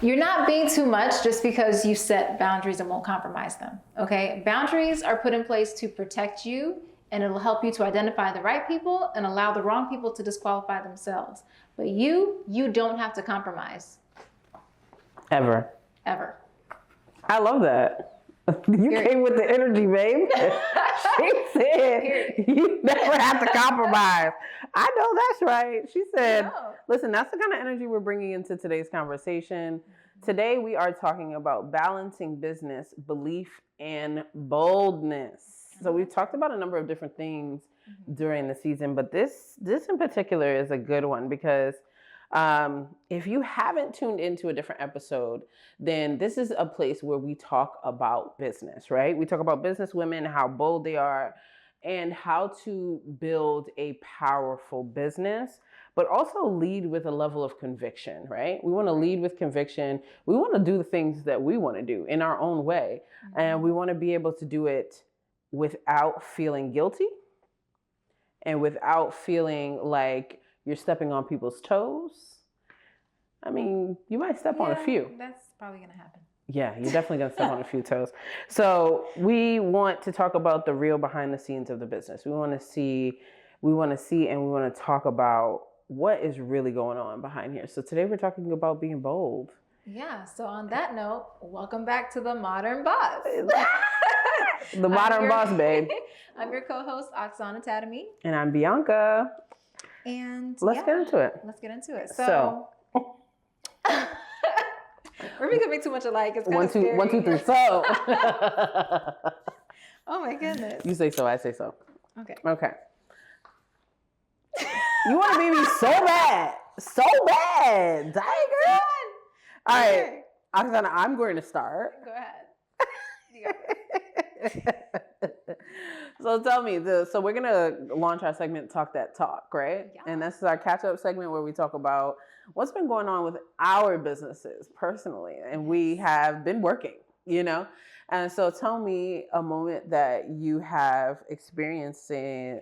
You're not being too much just because you set boundaries and won't compromise them, okay? Boundaries are put in place to protect you, and it'll help you to identify the right people and allow the wrong people to disqualify themselves. But you don't have to compromise. Ever. I love that. You came with the energy, babe. She said, you never have to compromise. I know that's right. She said, listen, that's the kind of energy we're bringing into today's conversation. Today, we are talking about balancing business, belief, and boldness. So we've talked about a number of different things during the season, but this in particular is a good one because if you haven't tuned into a different episode, then this is a place where we talk about business, right? We talk about business women, how bold they are, and how to build a powerful business, but also lead with a level of conviction, right? We want to lead with conviction. We want to do the things that we want to do in our own way. And we want to be able to do it without feeling guilty and without feeling like you're stepping on people's toes. I mean, you might step on a few. That's probably going to happen. Yeah, you're definitely going to step on a few toes. So we want to talk about the real behind the scenes of the business. We want to see, and we want to talk about what is really going on behind here. So today we're talking about being bold. Yeah. So on that note, welcome back to the Modern Boss. The Modern Boss, babe. I'm your co-host, Oxana Tatamy. And I'm Bianca. And let's get into it. So we're becoming too much alike. It's kind of scary. 1, 2, 3, so. Oh my goodness. You say so, I say so. Okay. You want to be me so bad. So bad. Dang, girl. All right. Oksana, I'm going to start. Go ahead. You got it. So tell me, so we're going to launch our segment, Talk That Talk, right? Yeah. And this is our catch-up segment where we talk about what's been going on with our businesses personally. And we have been working, And so tell me a moment that you have experienced in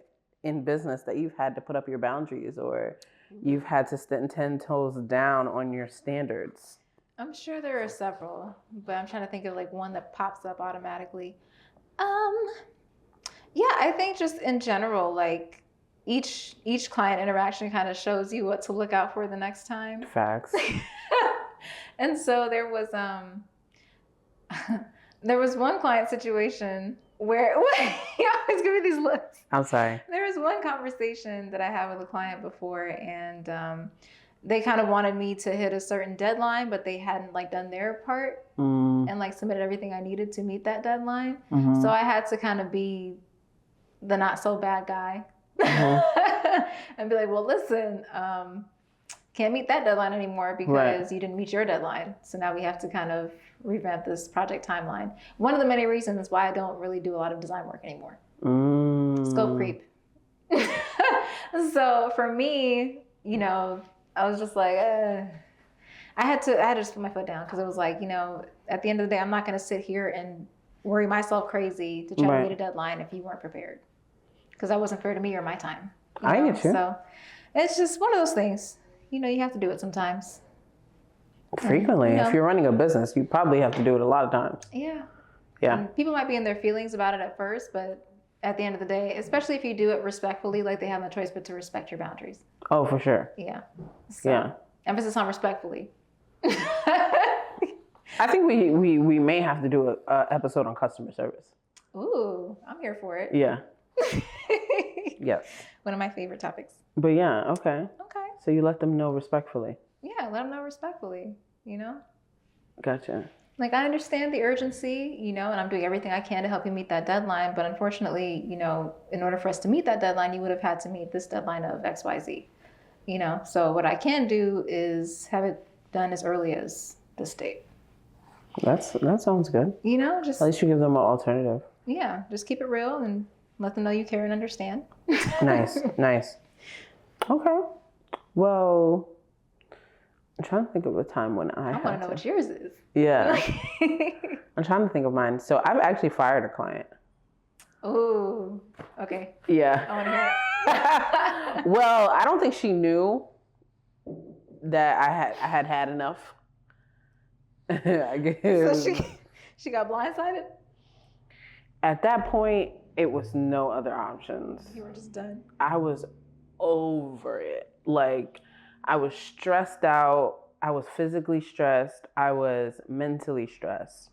business that you've had to put up your boundaries or you've had to stand 10 toes down on your standards. I'm sure there are several, but I'm trying to think of like one that pops up automatically. Yeah, I think just in general, like each client interaction kind of shows you what to look out for the next time. Facts. And so there was one client situation where you always give me these looks. I'm sorry. There was one conversation that I had with a client before, and they kind of wanted me to hit a certain deadline, but they hadn't like done their part and like submitted everything I needed to meet that deadline. Mm-hmm. So I had to kind of be the not so bad guy and be like, well, listen, can't meet that deadline anymore because you didn't meet your deadline. So now we have to kind of revamp this project timeline. One of the many reasons why I don't really do a lot of design work anymore. Scope creep. So for me, I was just like, I had to just put my foot down because it was like, at the end of the day, I'm not going to sit here and worry myself crazy to try to meet a deadline if you weren't prepared, because that wasn't fair to me or my time. I get you. So it's just one of those things. You have to do it sometimes. Frequently. If you're running a business, you probably have to do it a lot of times. Yeah. Yeah. And people might be in their feelings about it at first, but at the end of the day, especially if you do it respectfully, like they have no choice but to respect your boundaries. Oh, for sure. Yeah. So, emphasis on respectfully. I think we may have to do a episode on customer service. Ooh, I'm here for it. Yeah. Yes. One of my favorite topics. But yeah, okay. Okay. So you let them know respectfully. Yeah, let them know respectfully, Gotcha. Like, I understand the urgency, and I'm doing everything I can to help you meet that deadline. But unfortunately, in order for us to meet that deadline, you would have had to meet this deadline of X, Y, Z, So what I can do is have it done as early as this date. That sounds good. Just at least you give them an alternative. Yeah, just keep it real and let them know you care and understand. Nice. Okay. Well, I'm trying to think of a time when I want to know what yours is. Yeah. I'm trying to think of mine. So I've actually fired a client. Oh, okay. Yeah. I want to hear it. Well, I don't think she knew that I had enough. I guess. So she got blindsided? At that point, it was no other options. You were just done. I was over it. Like, I was stressed out. I was physically stressed. I was mentally stressed.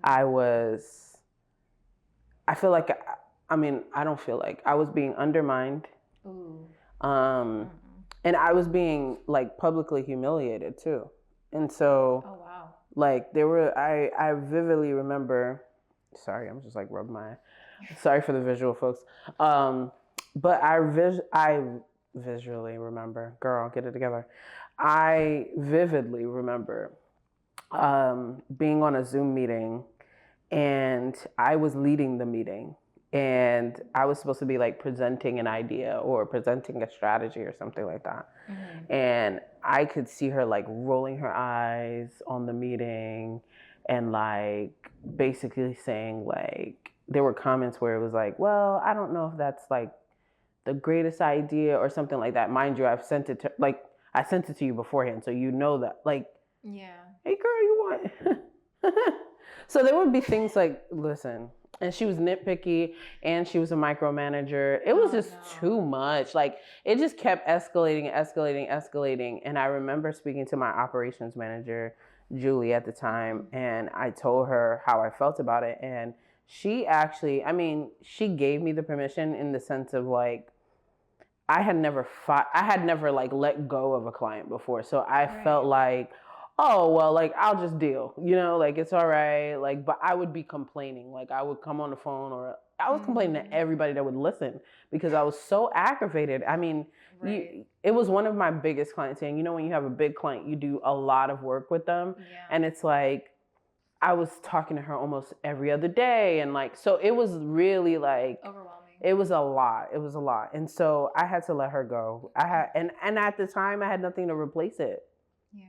Mm-hmm. I feel like, I don't feel like I was being undermined. Ooh. And I was being like publicly humiliated too. And so, oh wow. Like I vividly remember, sorry, I'm just like rubbing my, sorry for the visual folks. But I visually remember, girl, get it together. I vividly remember being on a Zoom meeting, and I was leading the meeting, and I was supposed to be like presenting an idea or presenting a strategy or something like that. Mm-hmm. And I could see her like rolling her eyes on the meeting and like basically saying like, there were comments where it was like, well, I don't know if that's like the greatest idea or something like that. Mind you, I sent it to you beforehand. So you know that, like, yeah, hey girl, you want? So there would be things like, listen, and she was nitpicky and she was a micromanager. It was just too much. Like, it just kept escalating. And I remember speaking to my operations manager, Julie, at the time, and I told her how I felt about it. And she actually, she gave me the permission in the sense of like, I had never like let go of a client before. So I felt like, oh, well, like, I'll just deal, like, it's all right. Like, but I would be complaining. Like, I would come on the phone, or I was complaining to everybody that would listen because I was so aggravated. It was one of my biggest clients. And when you have a big client, you do a lot of work with them. Yeah. And it's like, I was talking to her almost every other day. And like, so it was really like overwhelming. It was a lot. And so I had to let her go. And at the time I had nothing to replace it. Yeah.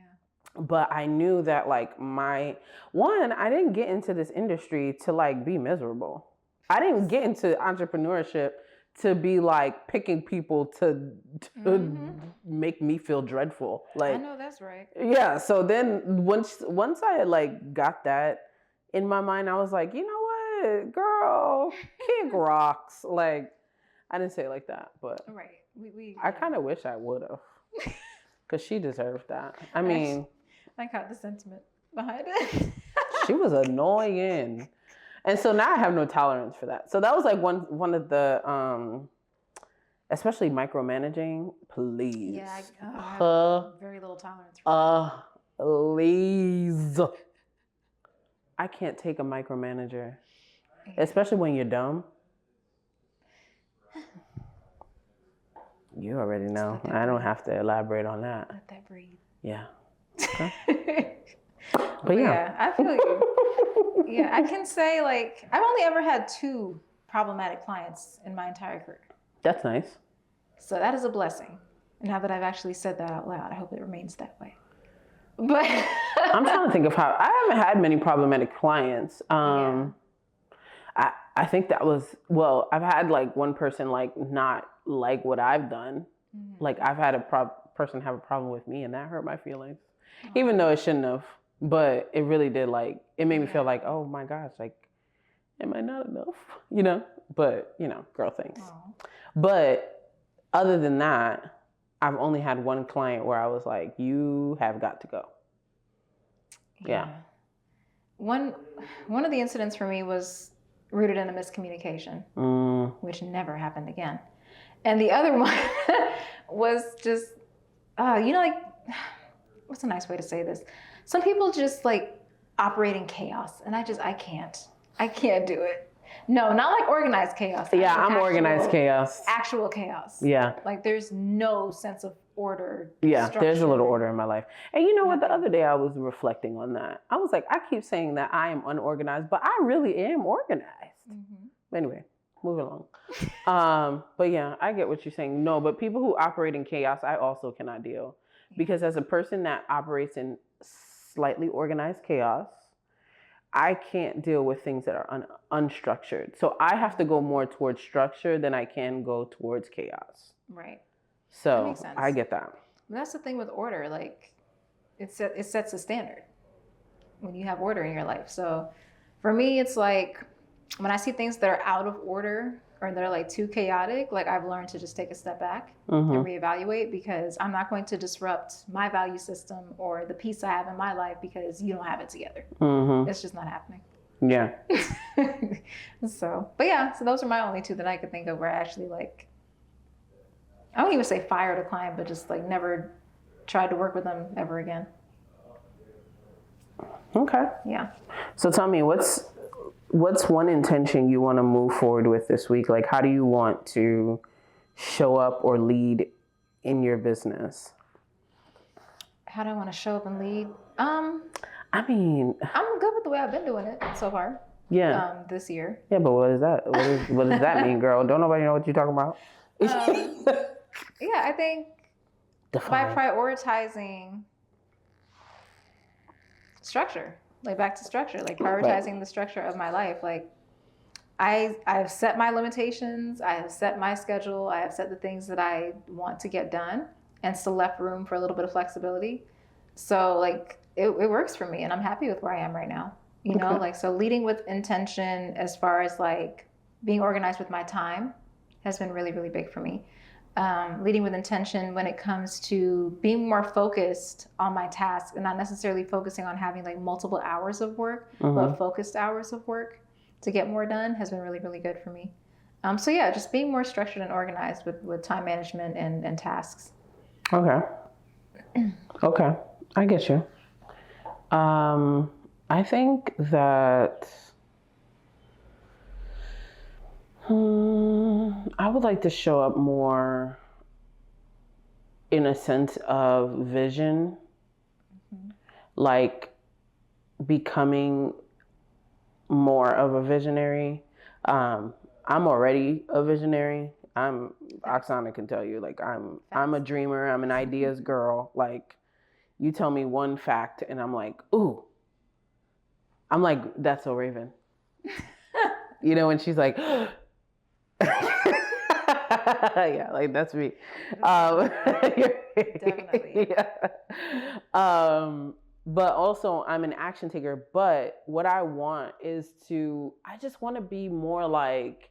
But I knew that like I didn't get into this industry to like be miserable. I didn't get into entrepreneurship to be like picking people to make me feel dreadful. Like, I know that's right. Yeah. So then once I had like got that in my mind, I was like, you know what, girl, kick rocks. Like, I didn't say it like that, but right. I kind of wish I would have, because she deserved that. I caught the sentiment behind it. She was annoying. And so now I have no tolerance for that. So that was like one of the, especially micromanaging, please. Yeah, I have very little tolerance for that. Please. I can't take a micromanager, especially when you're dumb. You already know. I don't have to elaborate on that. Let that breathe. Yeah. Okay. But yeah, I feel you. Yeah, I can say like I've only ever had 2 problematic clients in my entire career. That's nice. So that is a blessing. And now that I've actually said that out loud, I hope it remains that way. But I'm trying to think of how I haven't had many problematic clients. Yeah. I think that was, well, I've had like one person like not like what I've done. Mm-hmm. Like I've had a person have a problem with me, and that hurt my feelings, even though it shouldn't have. But it really did. Like, it made me feel like, oh my gosh, like, am I not enough? But girl things. Aww. But other than that, I've only had one client where I was like, you have got to go. Yeah. One of the incidents for me was rooted in a miscommunication, which never happened again. And the other one was just, like, what's a nice way to say this? Some people just like operate in chaos, and I can't do it. No, not like organized chaos. Yeah, I'm organized chaos. Actual chaos. Yeah. Like there's no sense of order. Yeah, structure. There's a little order in my life. And you know what? The other day I was reflecting on that. I was like, I keep saying that I am unorganized, but I really am organized. Mm-hmm. Anyway, moving along. But yeah, I get what you're saying. No, but people who operate in chaos, I also cannot deal. Because as a person that operates in slightly organized chaos, I can't deal with things that are unstructured. So I have to go more towards structure than I can go towards chaos. Right. So that makes sense. I get that. But that's the thing with order. Like, it sets a standard. when you have order in your life. So for me, it's like when I see things that are out of order or they're like too chaotic, like I've learned to just take a step back and reevaluate, because I'm not going to disrupt my value system or the peace I have in my life because you don't have it together. It's just not happening. Yeah. So those are my only two that I could think of where I actually like, I wouldn't even say fired a client, but just like never tried to work with them ever again. Okay. Yeah. So tell me, what's one intention you want to move forward with this week? Like, how do you want to show up or lead in your business? How do I want to show up and lead? I mean, I'm good with the way I've been doing it so far. Yeah. This year. Yeah, but what is that? What does that mean, girl? Don't nobody know what you're talking about. Yeah, I think by prioritizing structure, like back to structure, like prioritizing the structure of my life. Like I've set my limitations, I have set my schedule, I have set the things that I want to get done, and still left room for a little bit of flexibility. So like it works for me, and I'm happy with where I am right now. You know, like, so leading with intention as far as like being organized with my time has been really, really big for me. Leading with intention when it comes to being more focused on my tasks and not necessarily focusing on having like multiple hours of work, but focused hours of work to get more done has been really, really good for me. So yeah, just being more structured and organized with time management and tasks. Okay. Okay. I get you. I think that I would like to show up more in a sense of vision, like becoming more of a visionary. I'm already a visionary. Oksana can tell you, like, I'm a dreamer. I'm an ideas girl. Like, you tell me one fact and I'm like, ooh. I'm like, that's so Raven. You know, and she's like, yeah, like that's me. Definitely. Yeah. But also I'm an action taker. But what I want is I just want to be more like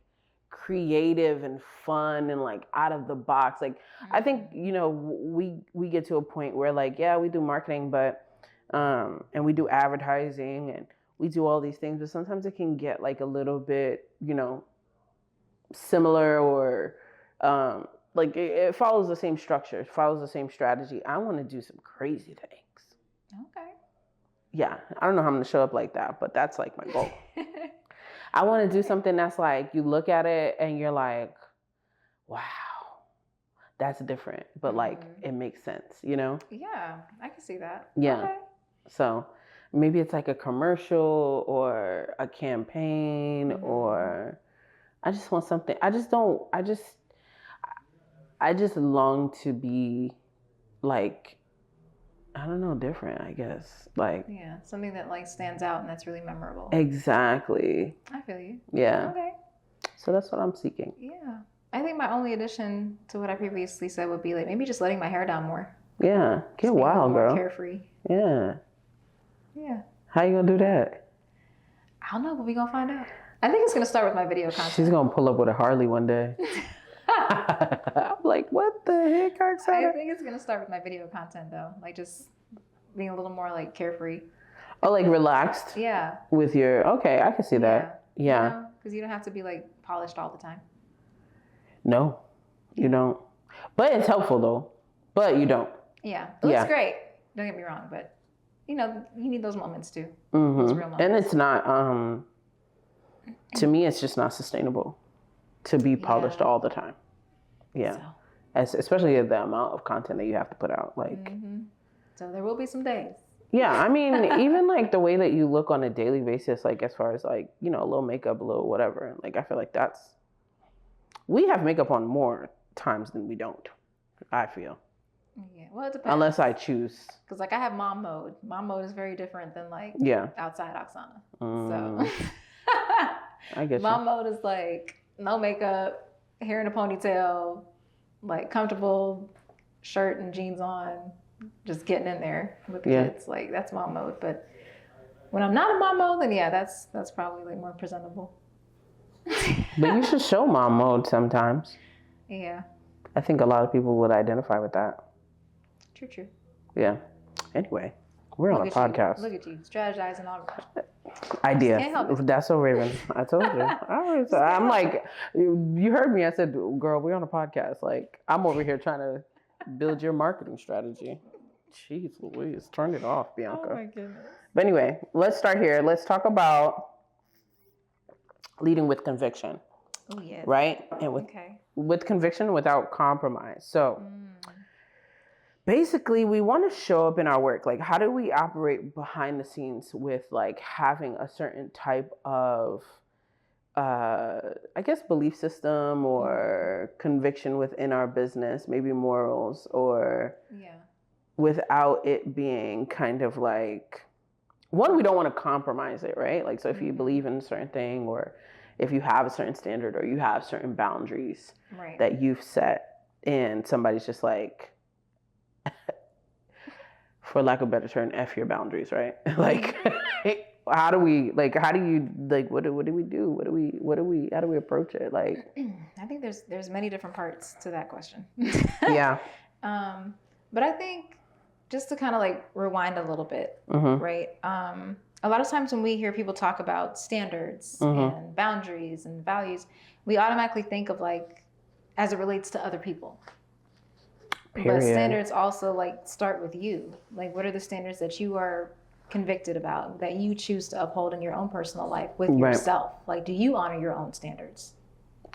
creative and fun and like out of the box. Like, I think, you know, we get to a point where like, yeah, we do marketing, but, and we do advertising and we do all these things, but sometimes it can get like a little bit, you know, similar or like it follows the same structure, it follows the same strategy. I want to do some crazy things. Okay. Yeah, I don't know how I'm going to show up like that, but that's like my goal. I want to do something that's like, you look at it and you're like, wow, that's different, but like it makes sense, you know? Yeah, I can see that. Yeah. Okay. So maybe it's like a commercial or a campaign or I just want something. I just long to be like, I don't know, different, I guess. Like, yeah, something that like stands out and that's really memorable. Exactly. I feel you. Yeah. Okay. So that's what I'm seeking. Yeah. I think my only addition to what I previously said would be like maybe just letting my hair down more. Yeah. Get wild, girl. More carefree. Yeah. Yeah. How you gonna do that? I don't know, but we gonna find out. I think it's gonna start with my video content. She's gonna pull up with a Harley one day. I'm like, what the heck, Oksana? I think it's gonna start with my video content though, like just being a little more like carefree. Oh, like relaxed. Yeah. With your I can see that. Yeah. Because you don't have to be like polished all the time. No, you don't. But it's helpful though. But you don't. Yeah, it looks great. Don't get me wrong, but you know, you need those moments too. Those real moments. And it's not. To me, it's just not sustainable to be polished all the time. Yeah, especially the amount of content that you have to put out. Like, so there will be some days. Yeah, I mean, even like the way that you look on a daily basis, like as far as like, you know, a little makeup, a little whatever. Like, I feel like we have makeup on more times than we don't. I feel. Yeah, well, it depends. Unless I choose. Because like I have mom mode. Mom mode is very different than like outside Oksana. So I guess mom mode is like no makeup, hair in a ponytail, like comfortable shirt and jeans on, just getting in there with the kids. Like that's mom mode. But When I'm not in mom mode, then yeah, that's probably like more presentable. But you should show mom mode sometimes. Yeah. I think a lot of people would identify with that. True. Yeah. Anyway, we're on a podcast. Look at you, strategizing all the Idea. Can't help it. That's so Raven. I told you. I'm like, you heard me. I said, girl, we're on a podcast. Like, I'm over here trying to build your marketing strategy. Jeez Louise, turn it off, Bianca. Oh my goodness. But anyway, let's start here. Let's talk about leading with conviction. Oh yeah. Right? And with conviction without compromise. So basically we want to show up in our work. Like, how do we operate behind the scenes with like having a certain type of I guess belief system or conviction within our business, maybe morals, or without it being kind of like, one, we don't want to compromise it, right? Like, so if you believe in a certain thing, or if you have a certain standard, or you have certain boundaries that you've set, and somebody's just like, for lack of a better term, F your boundaries, right? Like, how do you, like, what do we do? How do we approach it? Like, I think there's many different parts to that question. Yeah. But I think just to kind of like rewind a little bit, right? A lot of times when we hear people talk about standards and boundaries and values, we automatically think of like, as it relates to other people. Period. But standards also like start with you. Like, what are the standards that you are convicted about, that you choose to uphold in your own personal life with yourself? Like, do you honor your own standards?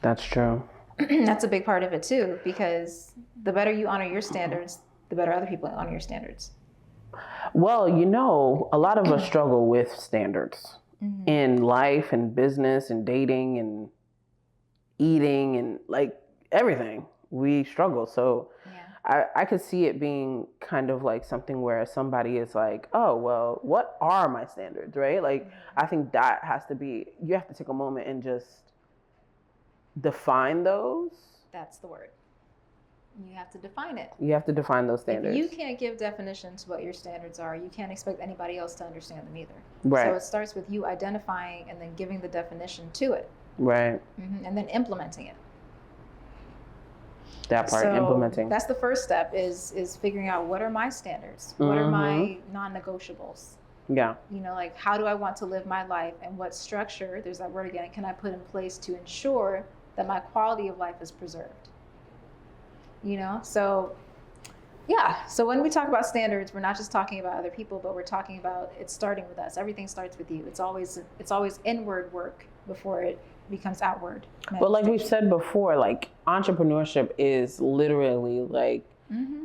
That's true. That's a big part of it too, because the better you honor your standards, the better other people honor your standards. Well, a lot of us struggle with standards in life and business and dating and eating and like everything. We struggle. So I could see it being kind of like something where somebody is like, oh, well, what are my standards, right? Like, I think that has to be, you have to take a moment and just define those. That's the word. You have to define it. You have to define those standards. If you can't give definition to what your standards are, you can't expect anybody else to understand them either. Right. So it starts with you identifying and then giving the definition to it. Right. And then implementing it. That part, so implementing. That's the first step, is figuring out, what are my standards? What are my non-negotiables? Yeah. Like, how do I want to live my life, and what structure, there's that word again, can I put in place to ensure that my quality of life is preserved? So when we talk about standards, we're not just talking about other people, but we're talking about it's starting with us. Everything starts with you. It's always inward work before it becomes outward. But like we've said before, like, entrepreneurship is literally like,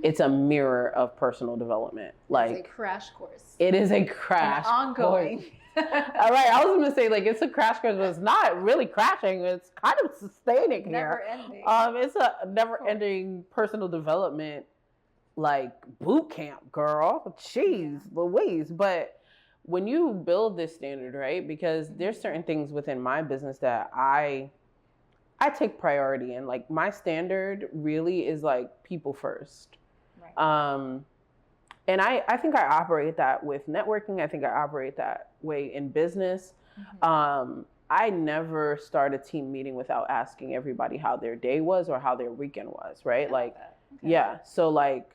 it's a mirror of personal development. Like, it's a crash course. It is a crash ongoing course. All right, I was going to say, like, it's a crash course, but it's not really crashing. It's kind of sustaining here. Never ending. It's a never-ending personal development, like, boot camp, girl. Jeez Louise. But when you build this standard, right, because there's certain things within my business that I take priority in. Like, my standard really is, like, people first. Right. And I think I operate that with networking. I think I operate that way in business. I never start a team meeting without asking everybody how their day was or how their weekend was, right? Like, yeah. So, like,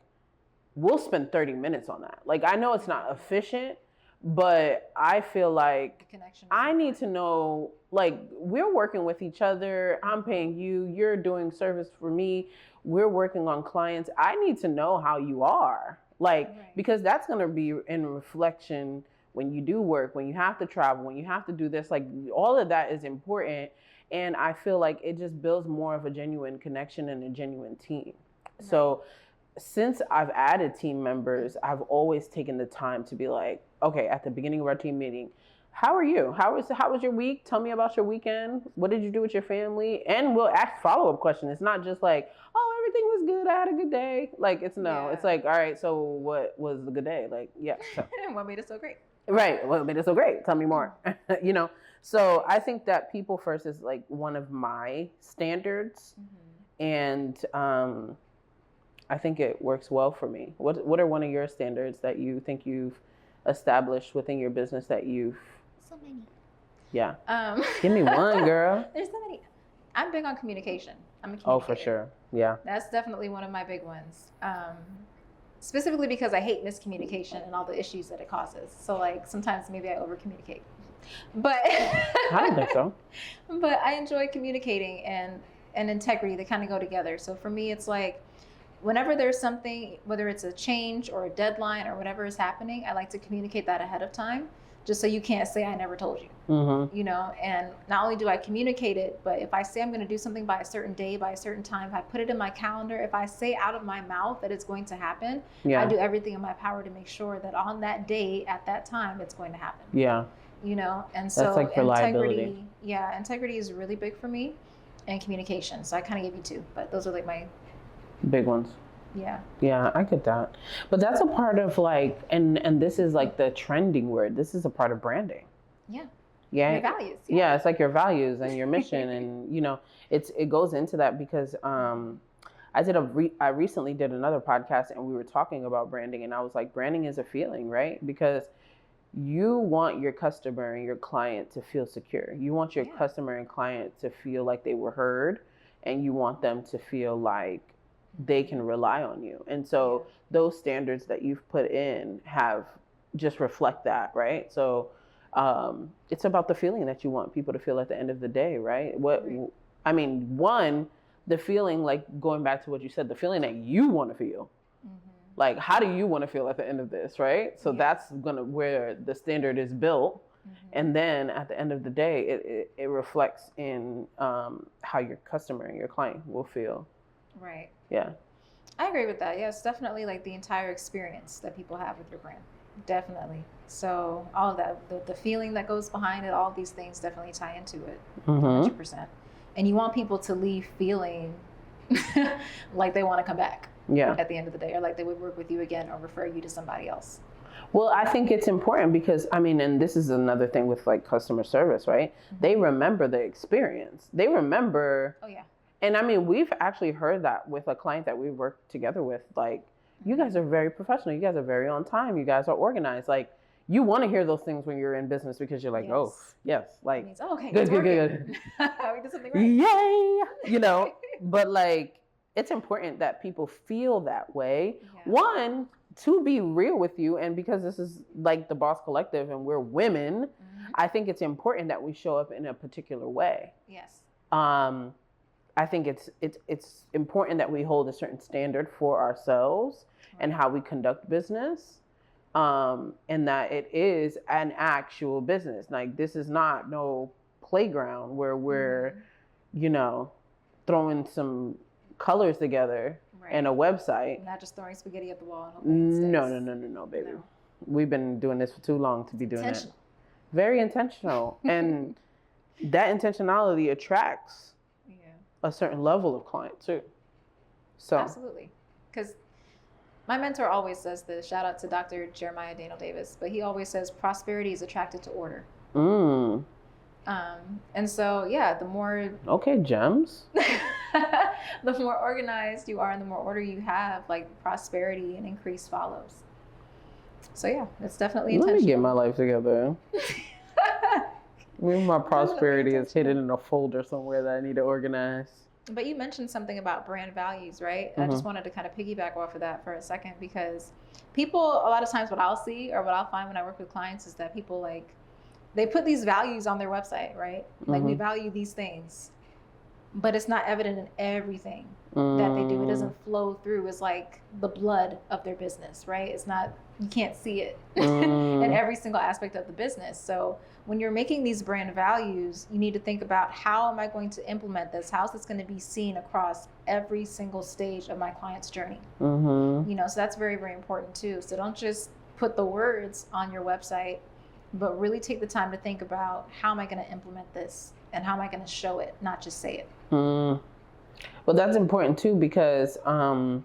we'll spend 30 minutes on that. Like, I know it's not efficient, but I feel like I need to know, like, we're working with each other. I'm paying you. You're doing service for me. We're working on clients. I need to know how you are. Like, because that's going to be in reflection when you do work, when you have to travel, when you have to do this, like, all of that is important. And I feel like it just builds more of a genuine connection and a genuine team. Right. So since I've added team members, I've always taken the time to be like, okay, at the beginning of our team meeting, how are you? How was your week? Tell me about your weekend. What did you do with your family? And we'll ask follow-up questions. It's not just like, oh, everything was good. I had a good day. Like, it's it's like, all right, so what was the good day? Like, So. What made it so great? Right. What made it so great? Tell me more. So I think that people first is like one of my standards. And I think it works well for me. What are one of your standards that you think you've established within your business that you've... So many. Yeah. Give me one, girl. There's so many. I'm big on communication. I'm a communicator. Oh, for sure. Yeah. That's definitely one of my big ones. Specifically because I hate miscommunication and all the issues that it causes. So like sometimes maybe I over communicate. But I don't think so. But I enjoy communicating and integrity. They kind of go together. So for me, it's like whenever there's something, whether it's a change or a deadline or whatever is happening, I like to communicate that ahead of time, just so you can't say I never told you. Mm-hmm. You know, and not only do I communicate it, but if I say I'm going to do something by a certain day, by a certain time, if I put it in my calendar, if I say out of my mouth that it's going to happen, I do everything in my power to make sure that on that day, at that time, it's going to happen. Yeah. You know, and so that's like reliability. Integrity is really big for me, and communication. So I kind of gave you two, but those are like my big ones. Yeah. Yeah, I get that. But that's a part of like, and this is like the trending word. This is a part of branding. Yeah. Yeah. Your values. Yeah, it's like your values and your mission, and you know, it goes into that because I recently did another podcast and we were talking about branding, and I was like, branding is a feeling, right? Because you want your customer and your client to feel secure. You want your customer and client to feel like they were heard, and you want them to feel like they can rely on you. And so those standards that you've put in have just reflect that, right? So it's about the feeling that you want people to feel at the end of the day, right? I mean, one, the feeling, like going back to what you said, the feeling that you want to feel. Like, how do you want to feel at the end of this, right? So that's where the standard is built. And then at the end of the day, it reflects in how your customer and your client will feel. Right. Yeah. I agree with that. Yeah, it's definitely like the entire experience that people have with your brand. Definitely. So all of that, the feeling that goes behind it, all these things definitely tie into it. 100%. And you want people to leave feeling like they want to come back. Yeah. At the end of the day, or like they would work with you again or refer you to somebody else. Well, I think it's important because, I mean, and this is another thing with like customer service, right? They remember the experience. They remember. Oh, yeah. And I mean, we've actually heard that with a client that we worked together with. Like, you guys are very professional. You guys are very on time. You guys are organized. Like, you want to hear those things when you're in business because you're like, oh, yes. Like, means, oh, okay, good. we did something right. Yay! You know, but like, it's important that people feel that way. Yeah. One, to be real with you, and because this is like the Boss Collective and we're women, I think it's important that we show up in a particular way. Yes. I think it's important that we hold a certain standard for ourselves and how we conduct business, and that it is an actual business. Like, this is not no playground where we're, you know, throwing some colors together and a website. Not just throwing spaghetti at the wall. And no, baby. No. We've been doing this for too long to be doing that. Very intentional. And that intentionality attracts a certain level of client too. So absolutely. Because my mentor always says this, shout out to Dr. Jeremiah Daniel Davis, but he always says prosperity is attracted to order. And so, the more... Okay, gems. The more organized you are and the more order you have, like prosperity and increase follows. So it's definitely intentional. Let me get my life together. Maybe my prosperity is hidden in a folder somewhere that I need to organize. But you mentioned something about brand values, right? I just wanted to kind of piggyback off of that for a second, because people, a lot of times what I'll see or what I'll find when I work with clients is that people they put these values on their website, right? Like, we value these things, but it's not evident in everything that they do. It doesn't flow through. It's like the blood of their business, right? It's not, you can't see it in every single aspect of the business. So when you're making these brand values, you need to think about, how am I going to implement this? How is this going to be seen across every single stage of my client's journey? You know, so that's very, very important too. So don't just put the words on your website, but really take the time to think about, how am I going to implement this and how am I going to show it, not just say it. Well, that's important too, because when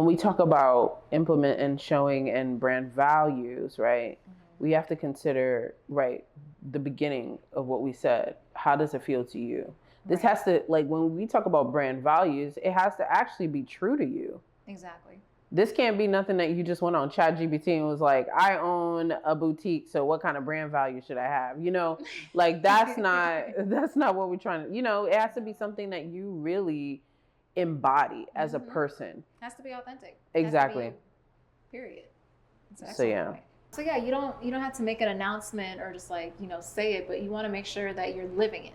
we talk about implement and showing and brand values, right, we have to consider, right, the beginning of what we said. How does it feel to you? This has to, like, when we talk about brand values, it has to actually be true to you. Exactly. This can't be nothing that you just went on ChatGPT and was like, I own a boutique, so what kind of brand value should I have? You know, like that's not what we're trying to, you know, it has to be something that you really embody as a person. It has to be authentic. Exactly. Period. So yeah. Point. So yeah, you don't have to make an announcement or just like, you know, say it, but you want to make sure that you're living it.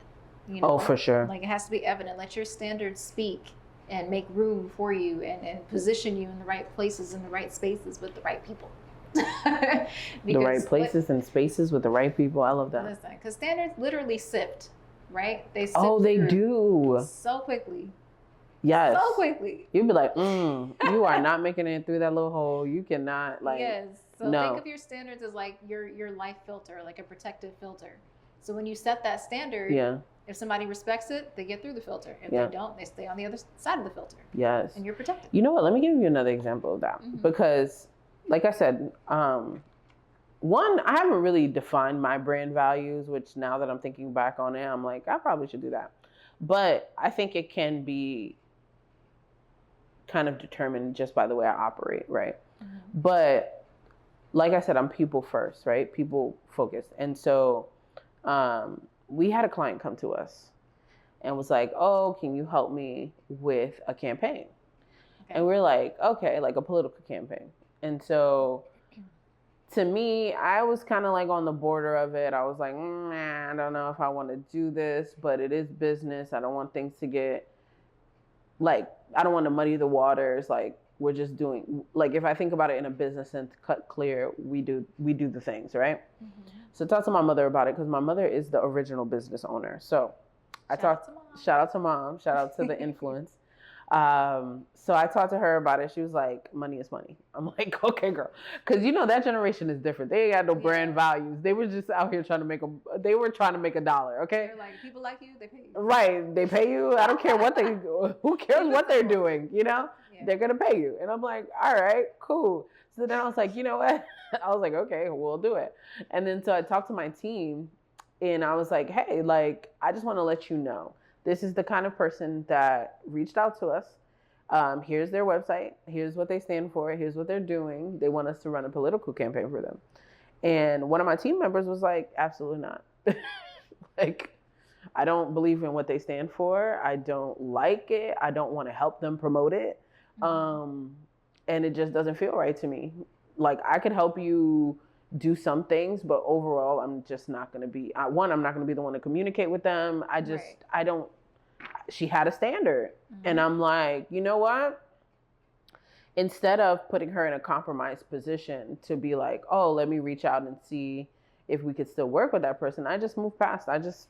You know? Oh, for sure. Like it has to be evident. Let your standards speak and make room for you and position you in the right places, in the right spaces with the right people. The right places and spaces with the right people. I love that. Listen, because standards literally sift, right? They sift they do. So quickly. Yes. So quickly. You'd be like, you are not making it through that little hole. You cannot, like. Yes. So think of your standards as like your life filter, like a protective filter. So when you set that standard, if somebody respects it, they get through the filter. If they don't, they stay on the other side of the filter. Yes. And you're protected. You know what? Let me give you another example of that. Because, like I said, one, I haven't really defined my brand values, which now that I'm thinking back on it, I'm like, I probably should do that. But I think it can be kind of determined just by the way I operate, right? But like I said, I'm people first, right? People focused. And so we had a client come to us and was like, oh, can you help me with a campaign? Okay. And we're like, okay, like a political campaign. And so to me, I was kind of like on the border of it. I was like, I don't know if I want to do this, but it is business. I don't want things to get like, I don't want to muddy the waters. Like, we're just doing, like, if I think about it in a business sense, cut clear, we do the things, right? So talk to my mother about it because my mother is the original business owner. So shout out to mom, shout out to the influence. So I talked to her about it. She was like, money is money. I'm like, okay, girl. Because, you know, that generation is different. They ain't got no brand values. They were just out here trying to make a dollar, okay? They're like, people like you, they pay you. Right. They pay you. I don't care what who cares what they're doing, you know? Yeah. They're going to pay you. And I'm like, all right, cool. So then I was like, you know what? I was like, okay, we'll do it. And then so I talked to my team and I was like, hey, like, I just want to let you know. This is the kind of person that reached out to us. Here's their website. Here's what they stand for. Here's what they're doing. They want us to run a political campaign for them. And one of my team members was like, absolutely not. Like, I don't believe in what they stand for. I don't like it. I don't want to help them promote it. And it just doesn't feel right to me. Like, I could help you do some things, but overall, I'm just not going to be, I'm not going to be the one to communicate with them. I don't, she had a standard. And I'm like, you know what? Instead of putting her in a compromised position to be like, oh, let me reach out and see if we could still work with that person, I just moved past. I just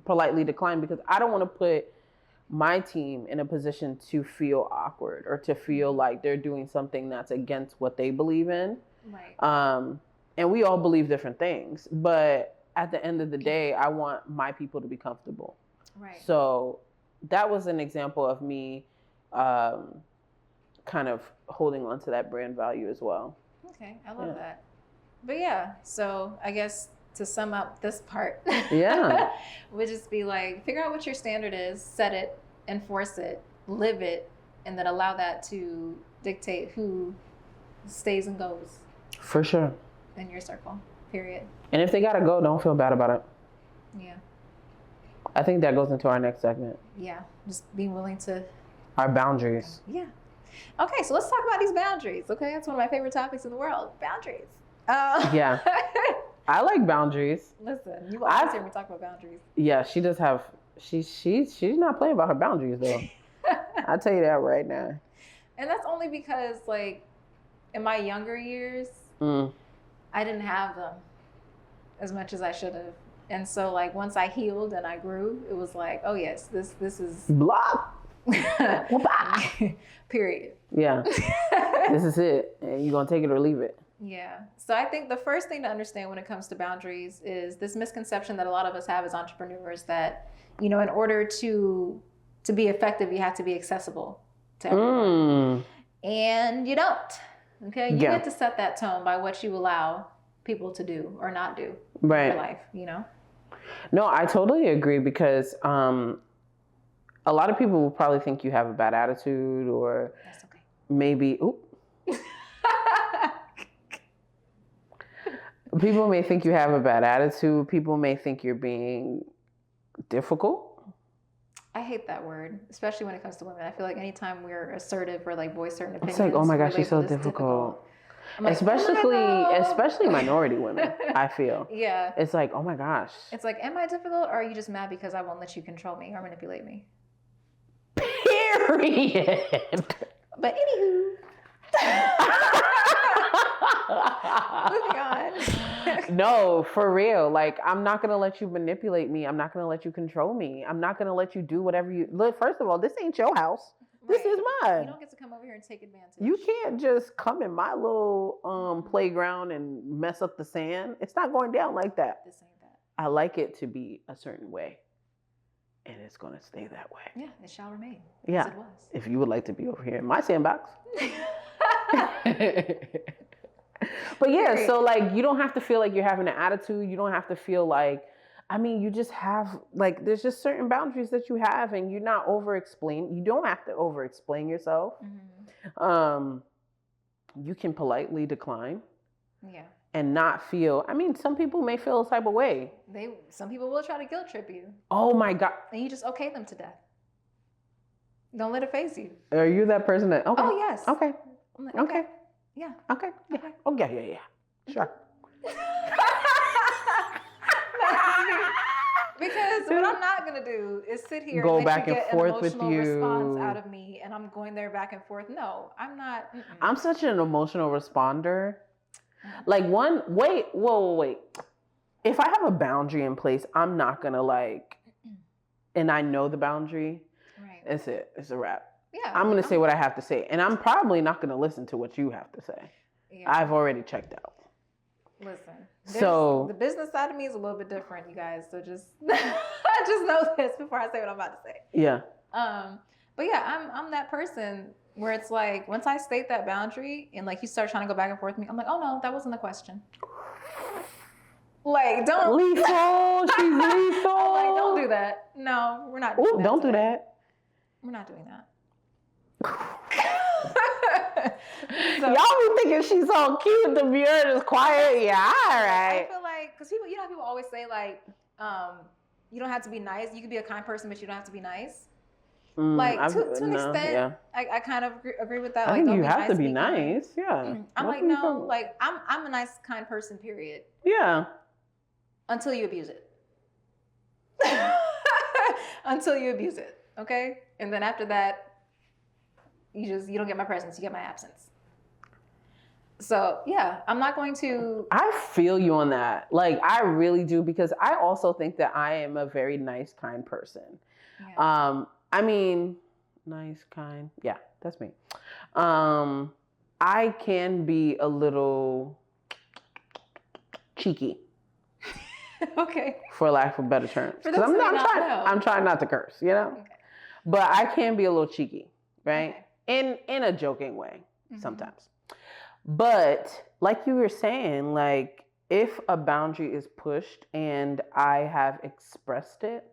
politely declined because I don't want to put my team in a position to feel awkward or to feel like they're doing something that's against what they believe in. Right. And we all believe different things, but at the end of the day, I want my people to be comfortable. Right. So that was an example of me kind of holding on to that brand value as well. Okay, I love that. But so I guess to sum up this part, would just be like, figure out what your standard is, set it, enforce it, live it, and then allow that to dictate who stays and goes. For sure. In your circle, period. And if they gotta go, don't feel bad about it. Yeah. I think that goes into our next segment. Yeah, just being willing to. Our boundaries. Yeah. Okay, so let's talk about these boundaries. Okay, that's one of my favorite topics in the world. Boundaries. Yeah. I like boundaries. Listen, you always hear me talk about boundaries. Yeah, she does have. She's not playing about her boundaries though. I'll tell you that right now. And that's only because, like, in my younger years, I didn't have them as much as I should have. And so, like, once I healed and I grew, it was like, oh yes, this is block. Period. Yeah. This is it. And you're gonna take it or leave it. Yeah. So I think the first thing to understand when it comes to boundaries is this misconception that a lot of us have as entrepreneurs that, you know, in order to be effective, you have to be accessible to everyone. And you don't. Okay. You get to set that tone by what you allow people to do or not do in your life, you know? No, I totally agree because a lot of people will probably think you have a bad attitude or maybe People may think you have a bad attitude. People may think you're being difficult. I hate that word, especially when it comes to women. I feel like anytime we're assertive or like voice certain opinions, it's like, oh my gosh, she's so difficult. Like, especially minority women, I feel. Yeah. It's like, oh my gosh. It's like, am I difficult, or are you just mad because I won't let you control me or manipulate me? Period. But anywho. Moving on. No, for real. Like, I'm not going to let you manipulate me. I'm not going to let you control me. I'm not going to let you do whatever you... Look, first of all, this ain't your house. Right. This is mine. You don't get to come over here and take advantage. You can't just come in my little playground and mess up the sand. It's not going down like that. This ain't that. I like it to be a certain way. And it's going to stay that way. Yeah, it shall remain. Yeah. As it was. If you would like to be over here in my sandbox. But yeah, so like, you don't have to feel like you're having an attitude. You don't have to feel like, I mean, you just have, like, there's just certain boundaries that you have, and you're not you don't have to over-explain yourself. Mm-hmm. You can politely decline. Yeah. And not feel, I mean, some people may feel a type of way. Some people will try to guilt trip you. Oh my God. And you just okay them to death. Don't let it phase you. Are you that person that, okay. Oh, yes. Okay. I'm like, okay. Yeah. Okay. Yeah. Okay. Oh, yeah. Sure. Because what I'm not going to do is sit here go and back you and get forth an with emotional you. response out of me, and I'm going there back and forth. No, I'm not. Mm-mm. I'm such an emotional responder. Like wait. If I have a boundary in place, I'm not going to like, and I know the boundary, right. That's it. It's a wrap. Yeah. I'm going to say what I have to say. And I'm probably not going to listen to what you have to say. Yeah. I've already checked out. Listen. So the business side of me is a little bit different, you guys. So just just know this before I say what I'm about to say. Yeah. But yeah, I'm that person where it's like, once I state that boundary and like you start trying to go back and forth with me, I'm like, oh no, that wasn't the question. Like, don't lethal. She's lethal. I'm like, don't do that. No, we're not doing that. Don't do that. We're not doing that. So, y'all be thinking she's so cute, the mirror is quiet. Yeah, all right. I feel like, because people, you know how people always say like, you don't have to be nice. You can be a kind person, but you don't have to be nice. Like to an extent, yeah. I kind of agree with that. I like, think you have to be nice. Yeah. I'm like, no, like I'm a nice, kind person. Period. Yeah. Until you abuse it. Until you abuse it. Okay. And then after that, you don't get my presence. You get my absence. So yeah, I'm not going to. I feel you on that. Like I really do, because I also think that I am a very nice, kind person. Yeah. I mean, nice, kind. Yeah, that's me. I can be a little cheeky. Okay. For lack of better terms. Because I'm trying not to curse, you know? Okay. But I can be a little cheeky, right? Okay. In a joking way, sometimes. But like you were saying, like if a boundary is pushed and I have expressed it,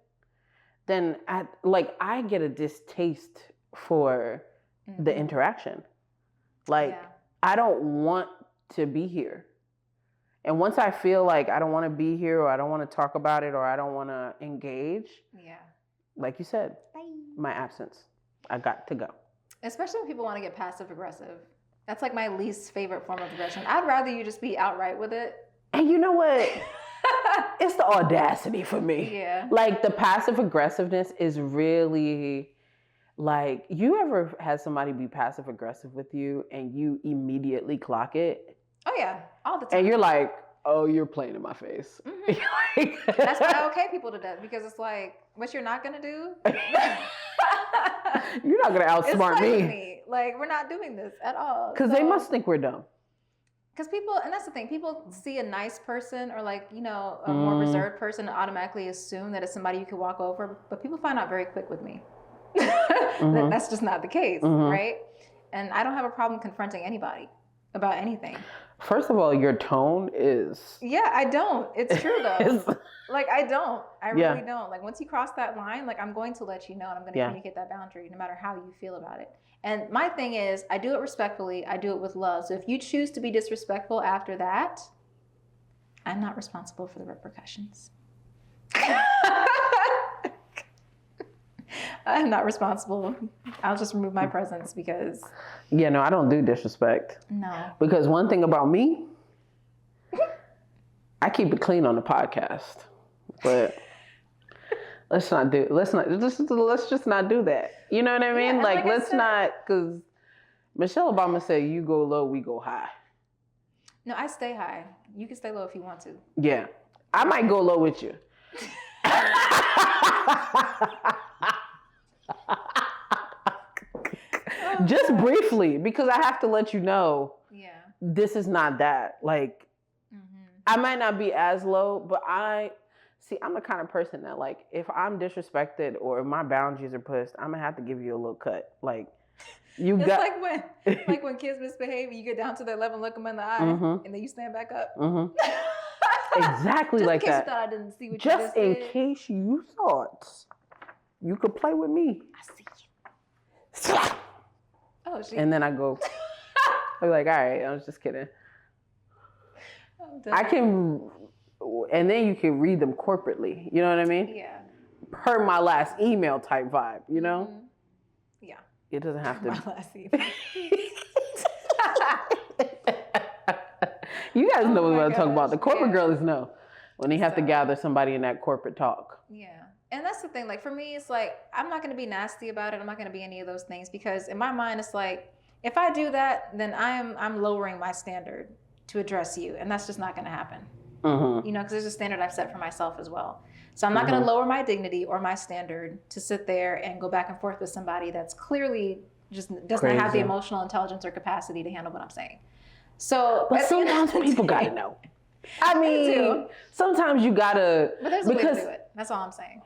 then I get a distaste for the interaction. Like I don't want to be here. And once I feel like I don't want to be here, or I don't want to talk about it, or I don't want to engage, like you said, bye. My absence. I got to go. Especially when people want to get passive aggressive. That's like my least favorite form of aggression. I'd rather you just be outright with it. And you know what? It's the audacity for me. Yeah. Like the passive aggressiveness is really like, you ever had somebody be passive aggressive with you and you immediately clock it? Oh yeah, all the time. And you're like, oh, you're playing in my face. Mm-hmm. That's why I okay people to death, because it's like, what you're not gonna do? You're not gonna outsmart me. Like, we're not doing this at all. Because they must think we're dumb. Because people, and that's the thing, people see a nice person or like, you know, a more reserved person and automatically assume that it's somebody you could walk over. But people find out very quick with me. That's just not the case, right? And I don't have a problem confronting anybody about anything. First of all, your tone is... Yeah, I don't. It's true though. Like, I don't. I really don't. Like, once you cross that line, like, I'm going to let you know, and I'm going to communicate that boundary no matter how you feel about it. And my thing is, I do it respectfully. I do it with love. So if you choose to be disrespectful after that, I'm not responsible for the repercussions. I'm not responsible. I'll just remove my presence because... Yeah, no, I don't do disrespect. No. Because one thing about me, I keep it clean on the podcast. But let's just not do that. You know what I mean? Yeah, like let's not, because Michelle Obama said, you go low, we go high. No, I stay high. You can stay low if you want to. Yeah. I might go low with you. Just briefly, because I have to let you know, this is not that. Like, I might not be as low, but I'm the kind of person that, like, if I'm disrespected or if my boundaries are pushed, I'm gonna have to give you a little cut. Like, it's like when kids misbehave, you get down to their level, look them in the eye, and then you stand back up. Exactly. Just like in case that. You thought I didn't see what just you in did. case you thought you could play with me. I see you. Oh, shit. And then I go, I'm like, all right, I was just kidding. I can, and then you can read them corporately. You know what I mean? Yeah. Per my last email type vibe, you know? Yeah. It doesn't have to. My last email. You guys know what I'm talking about. The gosh, corporate girls know when they have to So- gather somebody in that corporate talk. Yeah. And that's the thing. Like, for me, it's like, I'm not going to be nasty about it. I'm not going to be any of those things because in my mind, it's like, if I do that, then I'm lowering my standard to address you. And that's just not going to happen. You know, because there's a standard I've set for myself as well. So I'm not going to lower my dignity or my standard to sit there and go back and forth with somebody that's clearly just doesn't have the emotional intelligence or capacity to handle what I'm saying. So, but sometimes people got to know. I mean, sometimes you got to. But there's a way to do it. That's all I'm saying.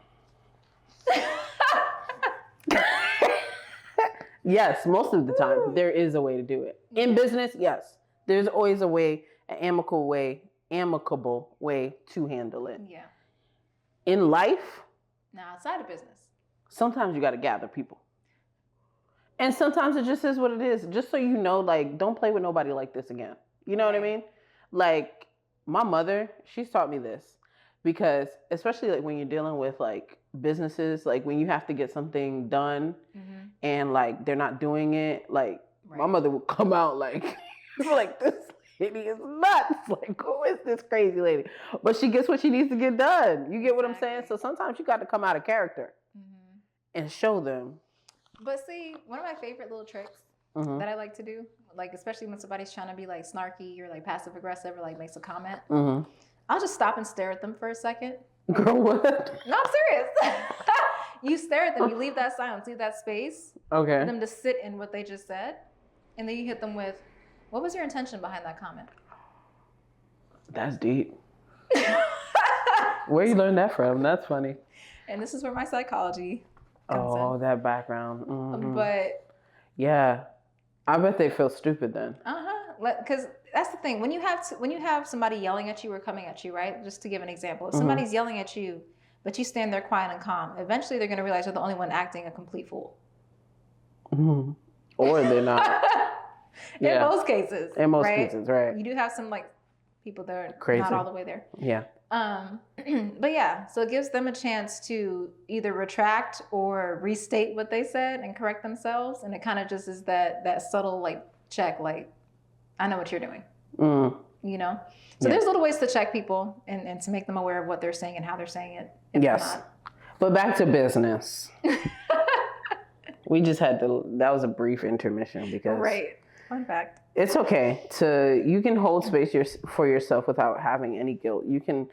Yes, most of the time there is a way to do it. In business, yes, there's always a way, an amicable way to handle it. Yeah. In life, now outside of business, sometimes you got to gather people, and sometimes it just is what it is. Just so you know, like, don't play with nobody like this again. You know what I mean? Like, my mother, she's taught me this. Because especially like when you're dealing with like businesses, like when you have to get something done and like they're not doing it, like my mother would come out like, like, this lady is nuts. Like, who is this crazy lady? But she gets what she needs to get done. You get what I'm saying? So sometimes you got to come out of character and show them. But see, one of my favorite little tricks that I like to do, like especially when somebody's trying to be like snarky or like passive aggressive or like makes a comment. I'll just stop and stare at them for a second. Girl, what? No, I'm serious. You stare at them, you leave that silence, leave that space for them to sit in what they just said. And then you hit them with, what was your intention behind that comment? That's deep. Where you learned that from? That's funny. And this is where my psychology comes in. Oh, that background. But yeah, I bet they feel stupid then. Because that's the thing. When you have somebody yelling at you or coming at you, right? Just to give an example, if somebody's yelling at you, but you stand there quiet and calm, eventually they're going to realize you're the only one acting a complete fool. Or they're not. In most cases. In most cases, right. You do have some like people that are crazy. Not all the way there. Yeah. But yeah, so it gives them a chance to either retract or restate what they said and correct themselves. And it kind of just is that subtle like check, like, I know what you're doing, you know? So there's little ways to check people and to make them aware of what they're saying and how they're saying it. Yes. But back to business. We just had that was a brief intermission because. Right. Fun fact. It's okay you can hold space for yourself without having any guilt. You can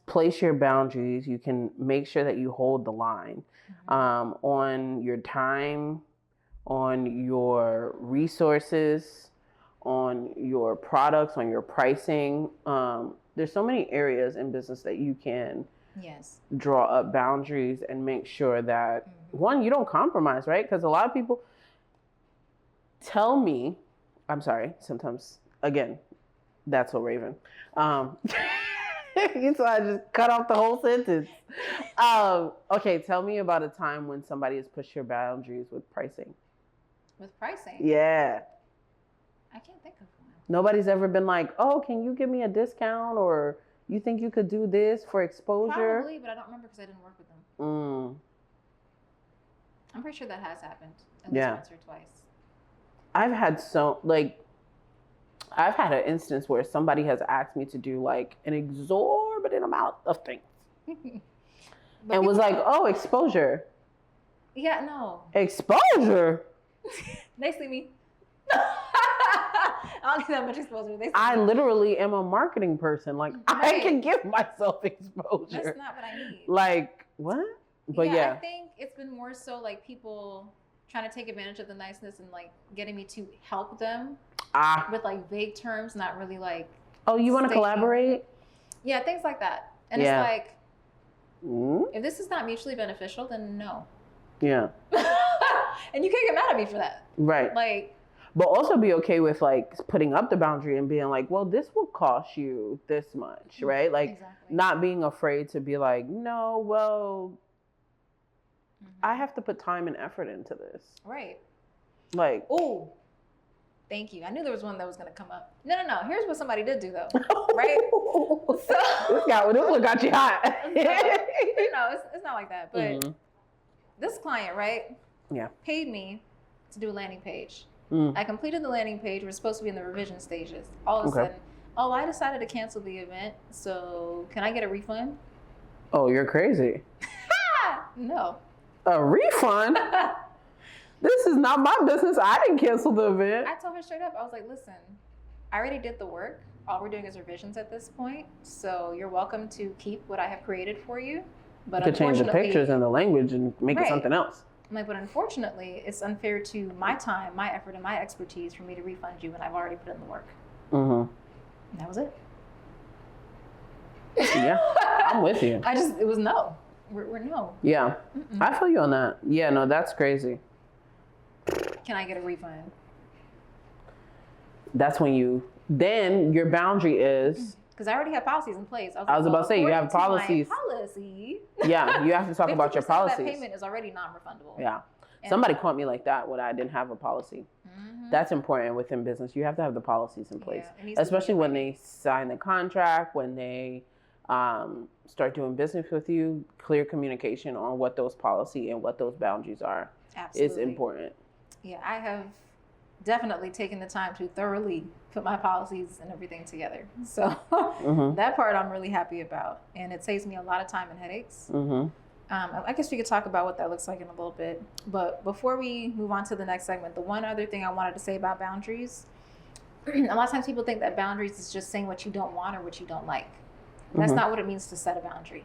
place your boundaries. You can make sure that you hold the line on your time, on your resources, on your products, on your pricing. There's so many areas in business that you can draw up boundaries and make sure that, one, you don't compromise, right? Because a lot of people tell me, I'm sorry, sometimes, again, that's so Raven. So I just cut off the whole sentence. Okay, tell me about a time when somebody has pushed your boundaries with pricing. With pricing? Yeah. I can't think of one. Nobody's ever been like, oh, can you give me a discount or You think you could do this for exposure? Probably, but I don't remember because I didn't work with them. I'm pretty sure that has happened at least once or twice. I've had an instance where somebody has asked me to do like an exorbitant amount of things. And was like, oh, exposure. Yeah, no. Exposure? They see me. I don't need that much exposure. I literally am a marketing person. Like, right. I can give myself exposure. That's not what I need. Like, what? But I think it's been more so like people trying to take advantage of the niceness and like getting me to help them with like vague terms, not really like. Oh, you want to collaborate? Yeah, things like that. And it's like, if this is not mutually beneficial, then no. Yeah. And you can't get mad at me for that. Right. Like. But also be okay with like putting up the boundary and being like, well, this will cost you this much, right? Like not being afraid to be like, no, well, I have to put time and effort into this. Right. Like, oh, thank you. I knew there was one that was going to come up. No. Here's what somebody did do though. Right. This one got you hot. So, it's not like that. But this client, right? Yeah. Paid me to do a landing page. I completed the landing page. We're supposed to be in the revision stages. All of a sudden, I decided to cancel the event. So can I get a refund? Oh, you're crazy. No. A refund? This is not my business. I didn't cancel the event. I told her straight up. I was like, listen, I already did the work. All we're doing is revisions at this point. So you're welcome to keep what I have created for you. But you could change the pictures and the language and make it something else. I'm like, but unfortunately, it's unfair to my time, my effort, and my expertise for me to refund you when I've already put in the work. And that was it. Yeah, I'm with you. It was no. We're no. Yeah, I feel you on that. Yeah, no, that's crazy. Can I get a refund? That's when then your boundary is. Because I already have policies in place. I was about to say, you have policies. Policy. Yeah, you have to talk about your policies. That payment is already non-refundable. Yeah. Somebody caught me like that when I didn't have a policy. That's important within business. You have to have the policies in place, especially when they sign the contract, when they start doing business with you. Clear communication on what those policy and what those boundaries are is important. Yeah, I have definitely taken the time to thoroughly put my policies and everything together. So that part I'm really happy about. And it saves me a lot of time and headaches. I guess we could talk about what that looks like in a little bit. But before we move on to the next segment, the one other thing I wanted to say about boundaries, a lot of times people think that boundaries is just saying what you don't want or what you don't like. That's not what it means to set a boundary.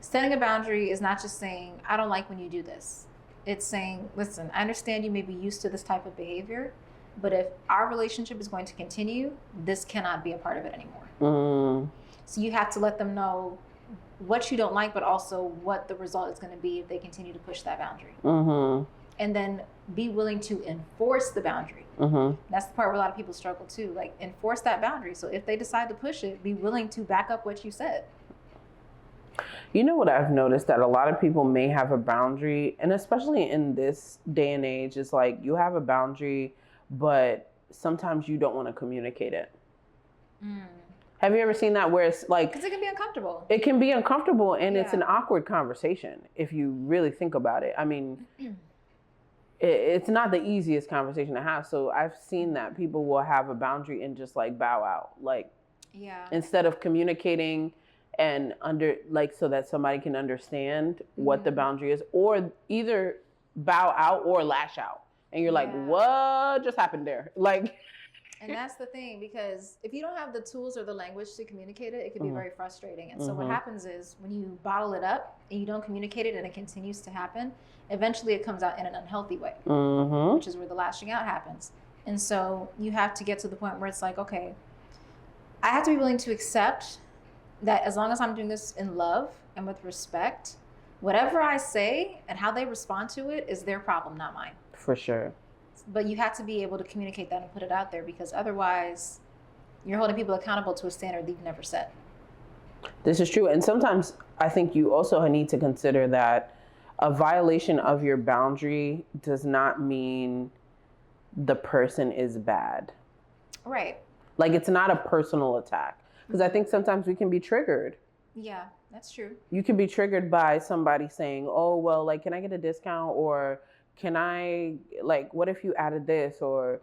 Setting a boundary is not just saying, I don't like when you do this. It's saying, listen, I understand you may be used to this type of behavior, but if our relationship is going to continue, this cannot be a part of it anymore. So you have to let them know what you don't like, but also what the result is going to be if they continue to push that boundary. And then be willing to enforce the boundary. That's the part where a lot of people struggle too. Like, enforce that boundary. So if they decide to push it, be willing to back up what you said. You know what I've noticed, that a lot of people may have a boundary, and especially in this day and age, it's like you have a boundary, but sometimes you don't want to communicate it. Have you ever seen that where it's like... Because it can be uncomfortable. It can be uncomfortable, and it's an awkward conversation if you really think about it. I mean, it's not the easiest conversation to have. So I've seen that people will have a boundary and just like bow out. Like, instead of communicating and so that somebody can understand what the boundary is, or either bow out or lash out. And you're like, what just happened there? Like... And that's the thing, because if you don't have the tools or the language to communicate it, it can be very frustrating. And so what happens is when you bottle it up and you don't communicate it and it continues to happen, eventually it comes out in an unhealthy way, which is where the lashing out happens. And so you have to get to the point where it's like, okay, I have to be willing to accept that as long as I'm doing this in love and with respect, whatever I say and how they respond to it is their problem, not mine. For sure. But you have to be able to communicate that and put it out there, because otherwise you're holding people accountable to a standard that you've never set. This is true. And sometimes I think you also need to consider that a violation of your boundary does not mean the person is bad. Right. Like, it's not a personal attack. Because I think sometimes we can be triggered. Yeah, that's true. You can be triggered by somebody saying, oh, well, like, can I get a discount? Or can I, like, what if you added this? Or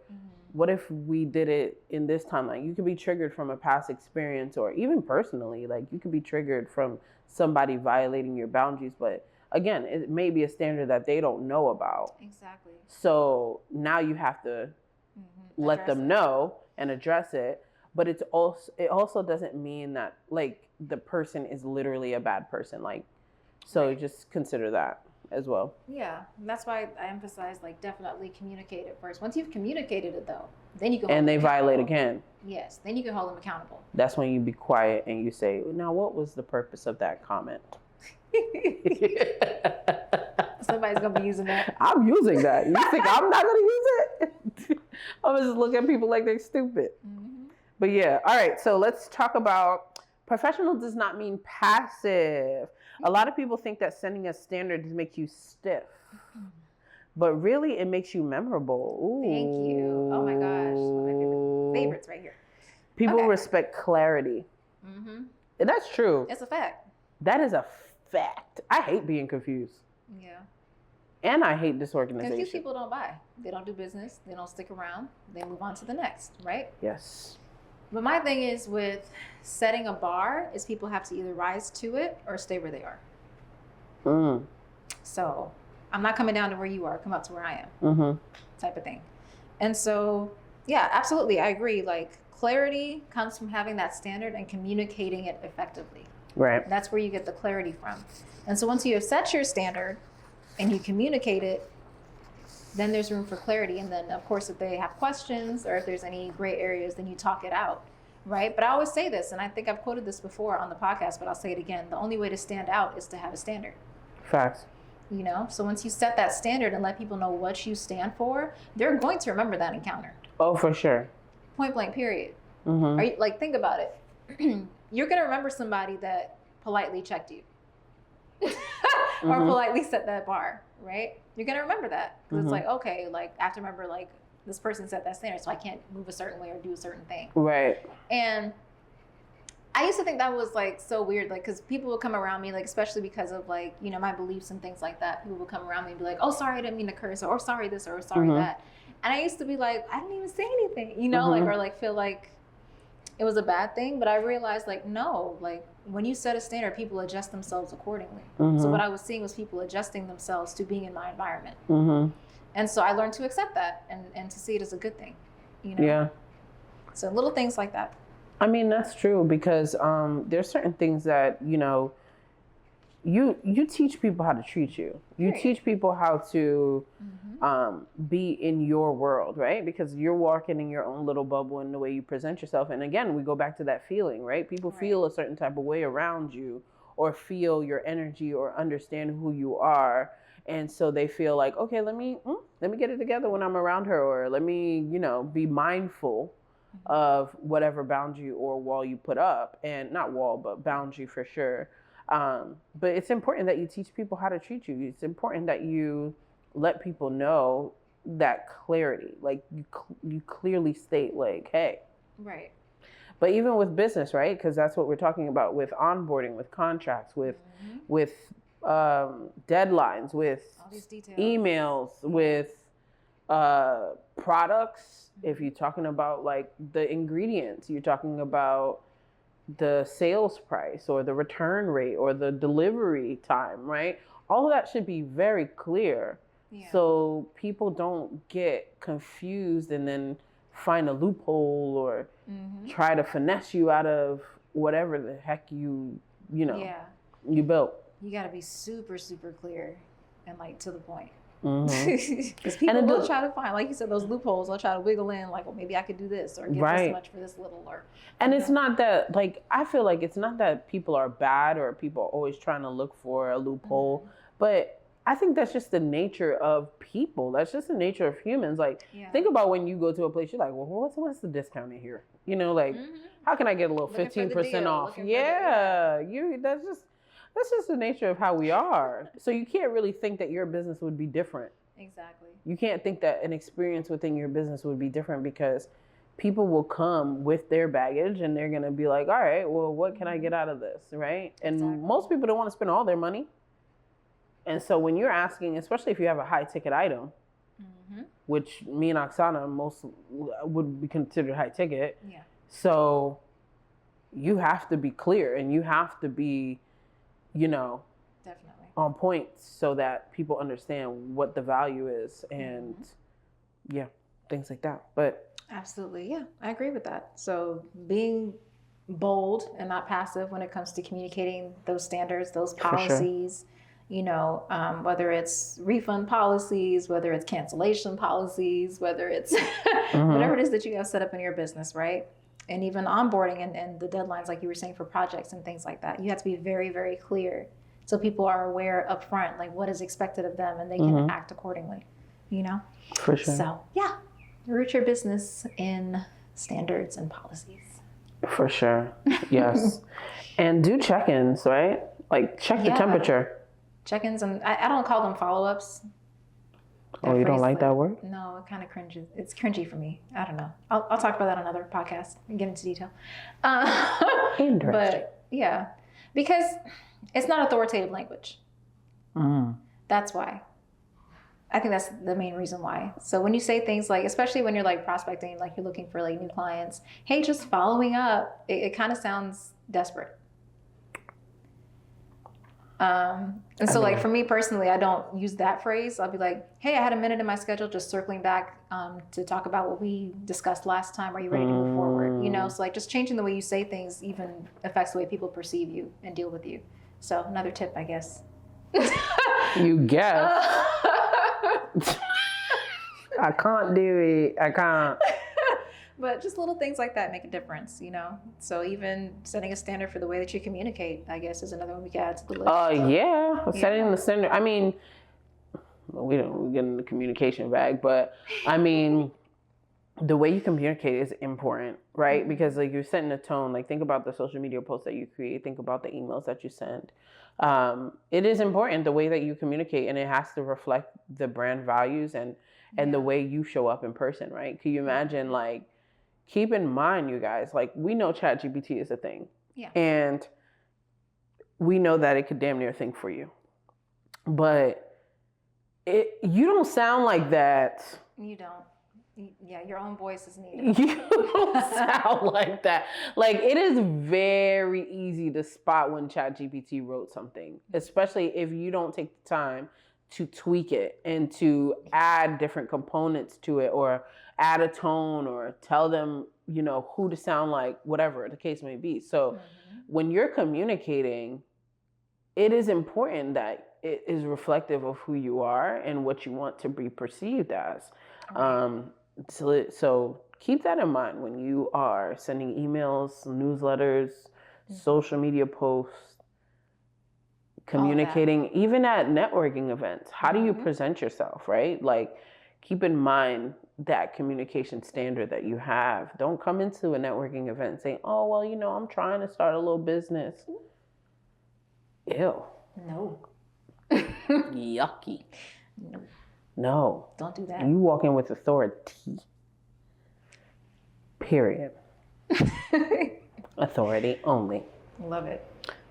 what if we did it in this timeline? You could be triggered from a past experience, or even personally, like you could be triggered from somebody violating your boundaries. But again, it may be a standard that they don't know about. Exactly. So now you have to let them know and address it. But it also doesn't mean that like the person is literally a bad person. Like, so just consider that as well. Yeah, and that's why I emphasize like definitely communicate it first. Once you've communicated it though, then you can and they violate again. Yes, then you can hold them accountable. That's when you be quiet and you say, now what was the purpose of that comment? Somebody's gonna be using that. I'm using that. You think I'm not gonna use it? I'm gonna just look at people like they're stupid. But yeah, all right, so let's talk about professional does not mean passive. A lot of people think that setting a standard makes you stiff, but really it makes you memorable. Ooh. Thank you. Oh my gosh, one of my favorites right here. People respect clarity. And that's true. It's a fact. That is a fact. I hate being confused. Yeah. And I hate disorganization. Confused people don't buy. They don't do business. They don't stick around. They move on to the next, right? Yes. But my thing is with setting a bar is people have to either rise to it or stay where they are. So I'm not coming down to where you are. Come up to where I am, type of thing. And so, yeah, absolutely. I agree. Like clarity comes from having that standard and communicating it effectively. Right. That's where you get the clarity from. And so once you have set your standard and you communicate it, then there's room for clarity. And then, of course, if they have questions or if there's any gray areas, then you talk it out, right? But I always say this, and I think I've quoted this before on the podcast, but I'll say it again. The only way to stand out is to have a standard. Facts. You know? So once you set that standard and let people know what you stand for, they're going to remember that encounter. Oh, for sure. Point blank, period. Are you, like, think about it. You're going to remember somebody that politely checked you. Or politely set that bar, right? You're going to remember that. Because it's like, okay, like, I have to remember, like, this person set that standard, so I can't move a certain way or do a certain thing. Right. And I used to think that was, like, so weird, like, because people would come around me, like, especially because of, like, you know, my beliefs and things like that. People would come around me and be like, oh, sorry, I didn't mean to curse, or sorry this, or sorry that. And I used to be like, I didn't even say anything, you know, like, or, like, feel like it was a bad thing. But I realized, like, no, like, when you set a standard, people adjust themselves accordingly. So what I was seeing was people adjusting themselves to being in my environment. And so I learned to accept that and to see it as a good thing, you know? Yeah. So little things like that. I mean, that's true because there's certain things that, you know, you teach people how to treat you. You teach people how to be in your world, right? Because you're walking in your own little bubble in the way you present yourself. And again, we go back to that feeling, right? People feel a certain type of way around you or feel your energy or understand who you are. And so they feel like, okay, let me get it together when I'm around her, or let me, you know, be mindful of whatever boundary or wall you put up. And not wall, but boundary for sure. But it's important that you teach people how to treat you. It's important that you let people know that clarity, like you clearly state like, hey. Right. But even with business, right? Because that's what we're talking about with onboarding, with contracts, with deadlines, with all these details. Emails, with products. If you're talking about like the ingredients, you're talking about the sales price or the return rate or the delivery time, right? All of that should be very clear. So people don't get confused and then find a loophole or try to finesse you out of whatever the heck you built. You got to be super, super clear and like to the point. Because people will try to find, like you said, those loopholes. They'll try to wiggle in, like, well, maybe I could do this or get this much for this little, or. And it's not that, like, I feel like it's not that people are bad or people are always trying to look for a loophole, but I think that's just the nature of people. That's just the nature of humans. Like, think about when you go to a place, you're like, well, what's the discount in here? You know, like, how can I get a little 15% off? That's just the nature of how we are. So you can't really think that your business would be different. Exactly. You can't think that an experience within your business would be different because people will come with their baggage and they're going to be like, all right, well, what can I get out of this, right? And most people don't want to spend all their money. And so when you're asking, especially if you have a high ticket item, which me and Oksana most would be considered high ticket. Yeah. So you have to be clear and you have to be, definitely on point so that people understand what the value is and things like that. But absolutely. Yeah, I agree with that. So being bold and not passive when it comes to communicating those standards, those policies, whether it's refund policies, whether it's cancellation policies, whether it's whatever it is that you have set up in your business, right? And even onboarding and the deadlines, like you were saying, for projects and things like that. You have to be very, very clear so people are aware up front, like what is expected of them and they can act accordingly, For sure. So, root your business in standards and policies. For sure. Yes. And do check-ins, right? Like check the temperature. Check-ins, and I don't call them follow-ups. Oh, you don't like that word? No, it kind of cringes. It's cringy for me. I don't know. I'll talk about that on another podcast and get into detail. Interesting. But yeah, because it's not authoritative language. That's why. I think that's the main reason why. So when you say things like, especially when you're like prospecting, like you're looking for like new clients, hey, just following up, it kind of sounds desperate. And so like for me personally, I don't use that phrase. I'll be like, hey, I had a minute in my schedule, just circling back to talk about what we discussed last time. Are you ready to move forward? So like just changing the way you say things even affects the way people perceive you and deal with you. So another tip, I guess. You guess. I can't do it. I can't. But just little things like that make a difference, So even setting a standard for the way that you communicate, I guess, is another one we can add to the list. Setting the standard. I mean, we get in the communication bag, but I mean, the way you communicate is important, right? Because like you're setting a tone. Like think about the social media posts that you create. Think about the emails that you send. It is important the way that you communicate, and it has to reflect the brand values and the way you show up in person, right? Can you imagine like? Keep in mind, you guys, like we know ChatGPT is a thing. Yeah. And we know that it could damn near think for you. But you don't sound like that. You don't. Yeah, your own voice is needed. You don't sound like that. Like it is very easy to spot when ChatGPT wrote something, especially if you don't take the time to tweak it and to add different components to it or add a tone or tell them, who to sound like, whatever the case may be. So when you're communicating, it is important that it is reflective of who you are and what you want to be perceived as. So keep that in mind when you are sending emails, newsletters, social media posts, communicating, even at networking events. How do you present yourself, right? Like, keep in mind that communication standard that you have. Don't come into a networking event saying, oh, well, I'm trying to start a little business. Ew. No. Yucky. No. Don't do that. You walk in with authority. Period. Authority only. Love it.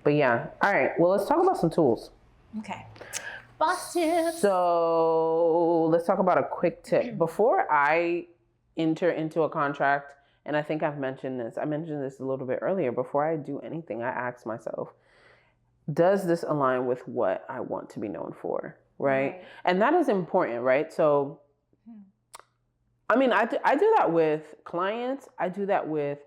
But yeah. All right. Well, let's talk about some tools. Okay. Boss tips. So let's talk about a quick tip. Before I enter into a contract, and I think I mentioned this a little bit earlier, before I do anything, I ask myself, does this align with what I want to be known for? Right? And that is important, right? So, I mean, I do that with clients. I do that with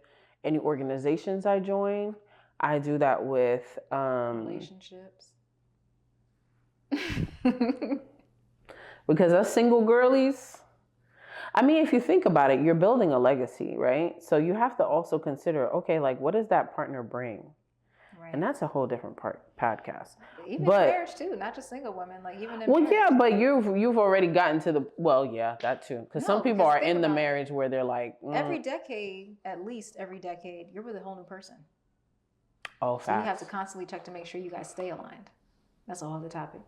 any organizations I join. I do that with relationships. Because us single girlies, I mean, if you think about it, you're building a legacy, right? So you have to also consider, okay, like what does that partner bring? Right. And that's a whole different podcast. Even marriage too, not just single women, like even in marriage. Yeah, but you've already gotten to that too. Because some people are in the marriage where they're like every decade, at least every decade, you're with a whole new person. Oh, so you have to constantly check to make sure you guys stay aligned. That's a whole other topic.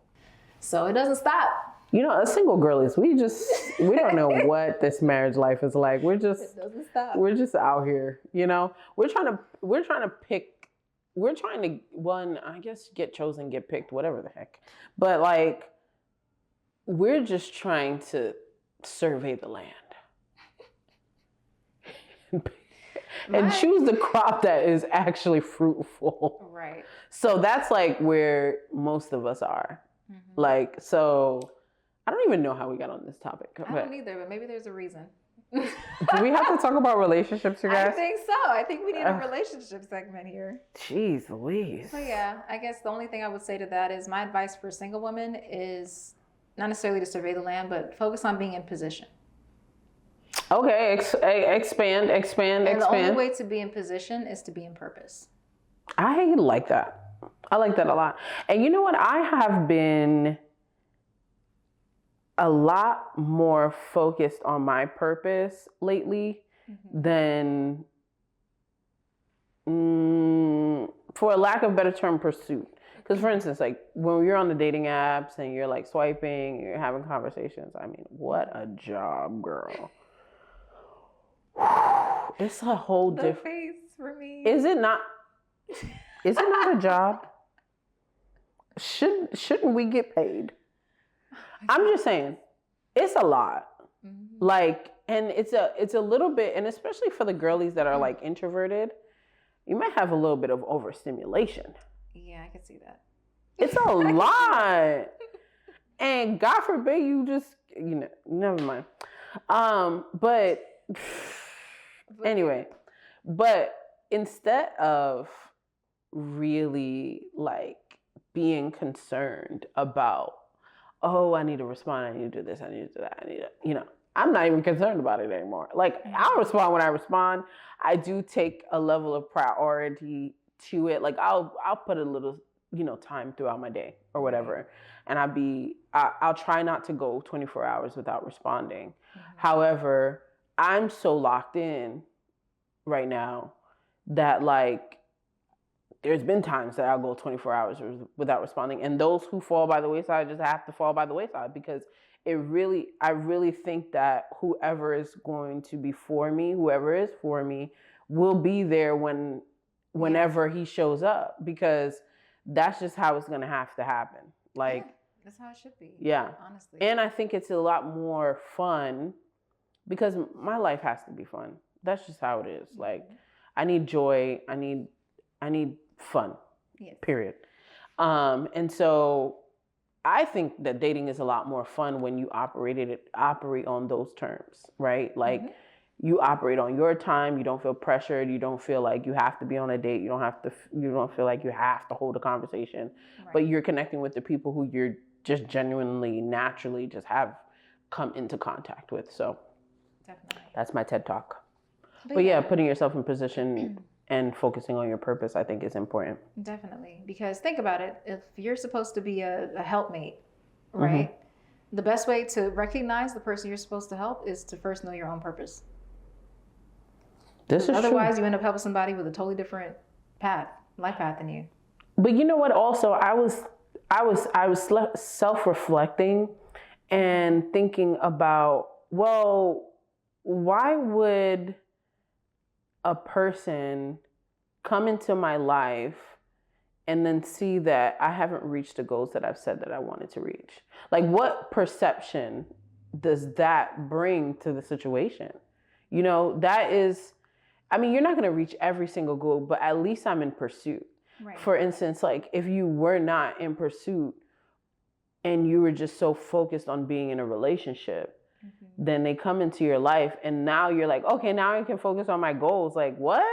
So it doesn't stop. You know, us single girlies, we don't know what this marriage life is like. It doesn't stop. We're just out here, you know. We're trying to one, I guess, get chosen, get picked, whatever the heck. But like, we're just trying to survey the land and choose the crop that is actually fruitful. Right. So that's like where most of us are. Mm-hmm. Like, so I don't even know how we got on this topic. I don't either, but maybe there's a reason. Do we have to talk about relationships, you guys? I think so. I think we need a relationship segment here. Jeez Louise. So yeah, I guess the only thing I would say to that is my advice for single women is not necessarily to survey the land, but focus on being in position. Okay, expand. And the only way to be in position is to be in purpose. I like that. I like that a lot. And you know what? I have been a lot more focused on my purpose lately than, for a lack of better term, pursuit. Because for instance, like when you're on the dating apps and you're like swiping, you're having conversations. I mean, what a job, girl. It's a whole different face for me. Is it not a job? Shouldn't we get paid? I'm just saying, it's a lot. Mm-hmm. Like, and it's a little bit, and especially for the girlies that are like introverted, you might have a little bit of overstimulation. Yeah, I can see that. It's a lot. And God forbid you just, never mind. But anyway, but instead of really like being concerned about, oh, I need to respond, I need to do this, I need to do that, I'm not even concerned about it anymore. Like, I'll respond when I respond. I do take a level of priority to it. Like, I'll put a little, time throughout my day or whatever. And I'll try not to go 24 hours without responding. Mm-hmm. However, I'm so locked in right now that like, there's been times that I'll go 24 hours without responding. And those who fall by the wayside just have to fall by the wayside, because I really think that whoever is for me will be there whenever he shows up, because that's just how it's going to have to happen. Like, that's how it should be. Yeah. Honestly. And I think it's a lot more fun, because my life has to be fun. That's just how it is. Mm-hmm. Like, I need joy. I need fun. Yes. Period. And so I think that dating is a lot more fun when you operate on those terms, right? Like, you operate on your time. You don't feel pressured. You don't feel like you have to be on a date. You don't feel like you have to hold a conversation, right. But you're connecting with the people who you're just genuinely, naturally just have come into contact with. So definitely, that's my TED Talk. But yeah, putting yourself in position and focusing on your purpose, I think, is important. Definitely. Because think about it. If you're supposed to be a helpmate, right? Mm-hmm. The best way to recognize the person you're supposed to help is to first know your own purpose. Otherwise, you end up helping somebody with a totally different life path than you. But you know what? Also, I was self-reflecting and thinking about, well, why would a person come into my life and then see that I haven't reached the goals that I've said that I wanted to reach? Like, what perception does that bring to the situation? That is, you're not going to reach every single goal, but at least I'm in pursuit. Right. For instance, like, if you were not in pursuit and you were just so focused on being in a relationship, then they come into your life and now you're like, okay, now I can focus on my goals. Like, what?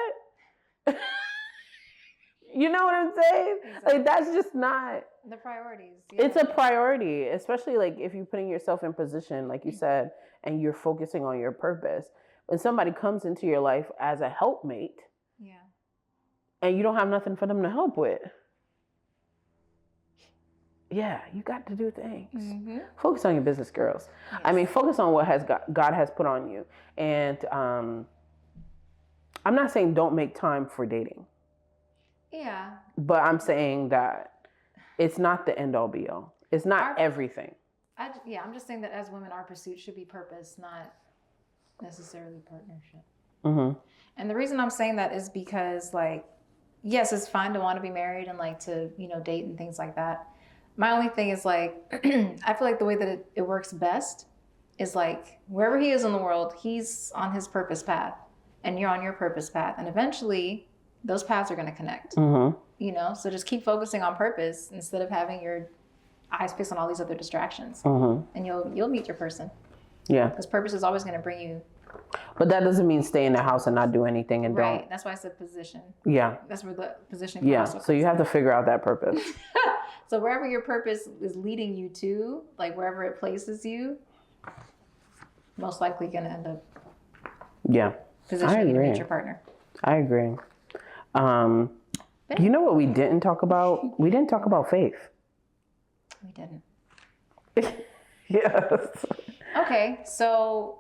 You know what I'm saying? Exactly. Like, that's just not the priorities. Yeah. It's a priority, especially like if you're putting yourself in position, like you said, and you're focusing on your purpose. When somebody comes into your life as a helpmate, and you don't have nothing for them to help with, you got to do things. Mm-hmm. Focus on your business, girls. Yes. Focus on what God has put on you. And I'm not saying don't make time for dating. Yeah. But I'm saying that it's not the end all be all. It's not everything. I'm just saying that as women, our pursuit should be purpose, not necessarily partnership. Mm-hmm. And the reason I'm saying that is because, like, yes, it's fine to want to be married and like to, date and things like that. My only thing is like, I feel like the way that it works best is like wherever he is in the world, he's on his purpose path and you're on your purpose path. And eventually those paths are going to connect, so just keep focusing on purpose instead of having your eyes fixed on all these other distractions, and you'll meet your person. Yeah. Because purpose is always going to bring you. But that doesn't mean stay in the house and not do anything and Right. don't. That's why I said position. Yeah. That's where the positioning. Yeah. So you have to figure out that purpose. So wherever your purpose is leading you to, like wherever it places you, most likely going to end up. Yeah. Positioning you to meet your partner. I agree. You know what we didn't talk about? We didn't talk about faith. We didn't. Yes. Okay, so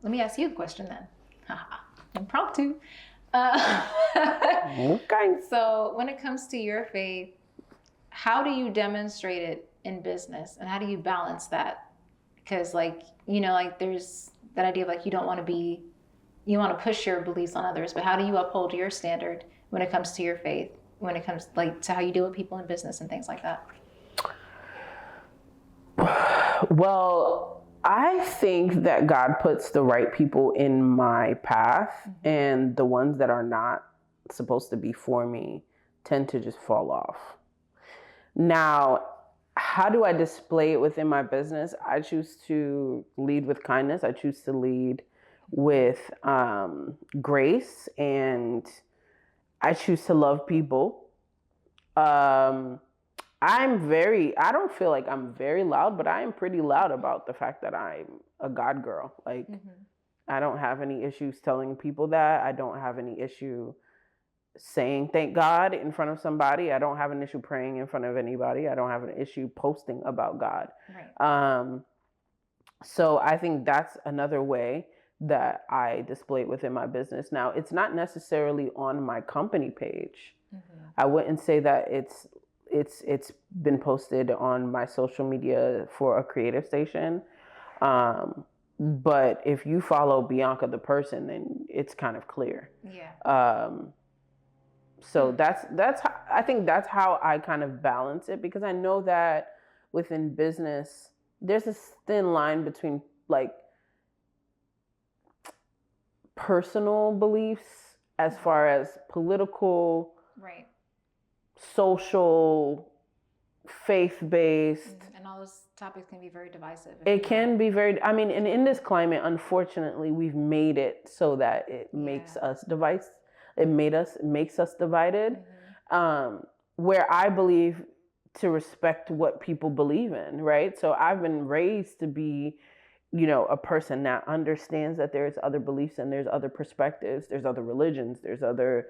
let me ask you a question then. Impromptu. Okay. So when it comes to your faith, how do you demonstrate it in business, and how do you balance that? Because like there's that idea of like you want to push your beliefs on others, but how do you uphold your standard when it comes to your faith, when it comes like to how you deal with people in business and things like that? Well, I think that God puts the right people in my path, and the ones that are not supposed to be for me tend to just fall off. Now, how do I display it within my business? I choose to lead with kindness. I choose to lead with grace, and I choose to love people. I don't feel like I'm very loud, but I am pretty loud about the fact that I'm a God girl. Like, I don't have any issues telling people that. I don't have any issue saying thank God in front of somebody. I don't have an issue praying in front of anybody. I don't have an issue posting about God. Right. So I think that's another way that I display it within my business. Now, it's not necessarily on my company page. I wouldn't say that it's been posted on my social media for a creative station. But if you follow Bianca the person, then it's kind of clear. Yeah. So I think that's how I kind of balance it, because I know that within business, there's this thin line between like personal beliefs as far as political, right, social, faith-based. And all those topics can be very divisive. It can be very, and in this climate, unfortunately, we've made it so that it makes us divisive. It makes us divided. Where I believe to respect what people believe in, right? So I've been raised to be, a person that understands that there's other beliefs and there's other perspectives, there's other religions, there's other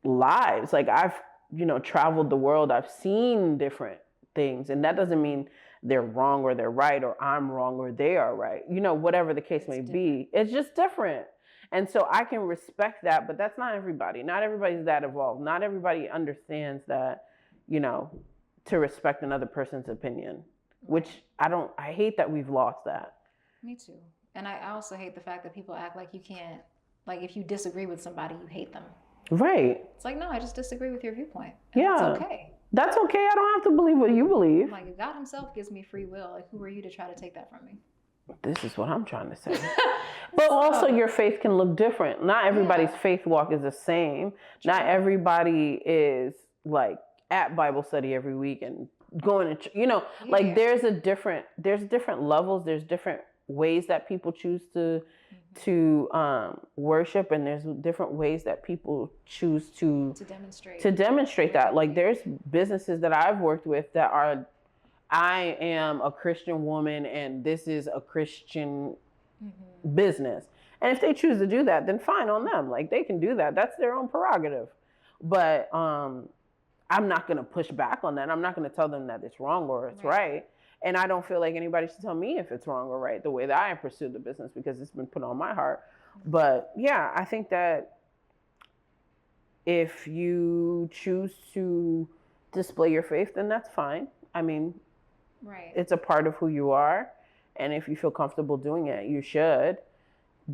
lives. Like I've, traveled the world, I've seen different things, and that doesn't mean they're wrong or they're right, or I'm wrong or they are right. Whatever the case may be, it's just different. And so I can respect that, but that's not everybody. Not everybody's that evolved. Not everybody understands that, to respect another person's opinion, which I hate that we've lost that. Me too. And I also hate the fact that people act like you can't, like if you disagree with somebody, you hate them. Right. It's like, no, I just disagree with your viewpoint. And yeah. That's okay. That's okay. I don't have to believe what you believe. Like if God himself gives me free will, like who are you to try to take that from me? This is what I'm trying to say. But also your faith can look different. Not everybody's faith walk is the same. True. Not everybody is like at Bible study every week and going to, like there's different levels. There's different ways that people choose to worship, and there's different ways that people choose to demonstrate that. Like there's businesses that I've worked with that are, I am a Christian woman and this is a Christian business. And if they choose to do that, then fine on them. Like they can do that. That's their own prerogative. But I'm not going to push back on that. I'm not going to tell them that it's wrong or it's right. And I don't feel like anybody should tell me if it's wrong or right the way that I pursue the business, because it's been put on my heart. But yeah, I think that if you choose to display your faith, then that's fine. Right. It's a part of who you are. And if you feel comfortable doing it, you should.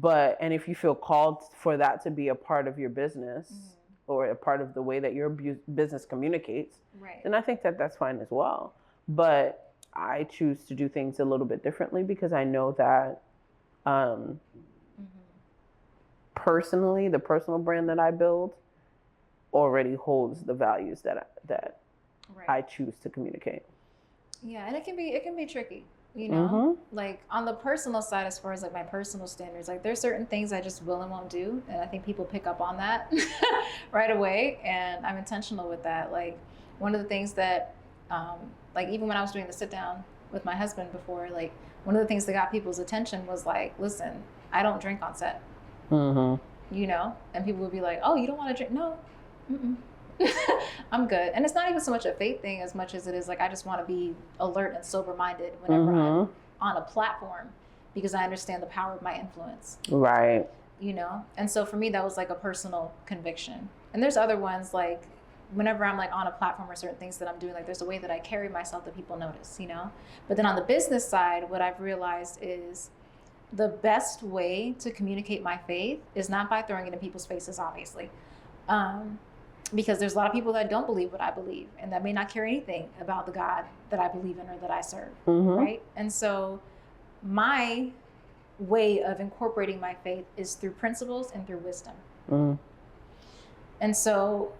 And if you feel called for that to be a part of your business or a part of the way that your business communicates, then I think that that's fine as well. But I choose to do things a little bit differently because I know that personally, the personal brand that I build already holds the values that I choose to communicate. Yeah, and it can be tricky, you know, like on the personal side, as far as like my personal standards, like there's certain things I just will and won't do, and I think people pick up on that right away, and I'm intentional with that. Like one of the things that, like even when I was doing the sit down with my husband before, like one of the things that got people's attention was like, listen, I don't drink on set, you know, and people would be like, oh, you don't want to drink? No. I'm good. And it's not even so much a faith thing as much as it is like I just want to be alert and sober-minded whenever I'm on a platform because I understand the power of my influence. Right. You know? And so for me, that was like a personal conviction. And there's other ones like whenever I'm like on a platform or certain things that I'm doing, like there's a way that I carry myself that people notice, you know? But then on the business side, what I've realized is the best way to communicate my faith is not by throwing it in people's faces, obviously. Because there's a lot of people that don't believe what I believe and that may not care anything about the God that I believe in or that I serve, right? And so my way of incorporating my faith is through principles and through wisdom. And so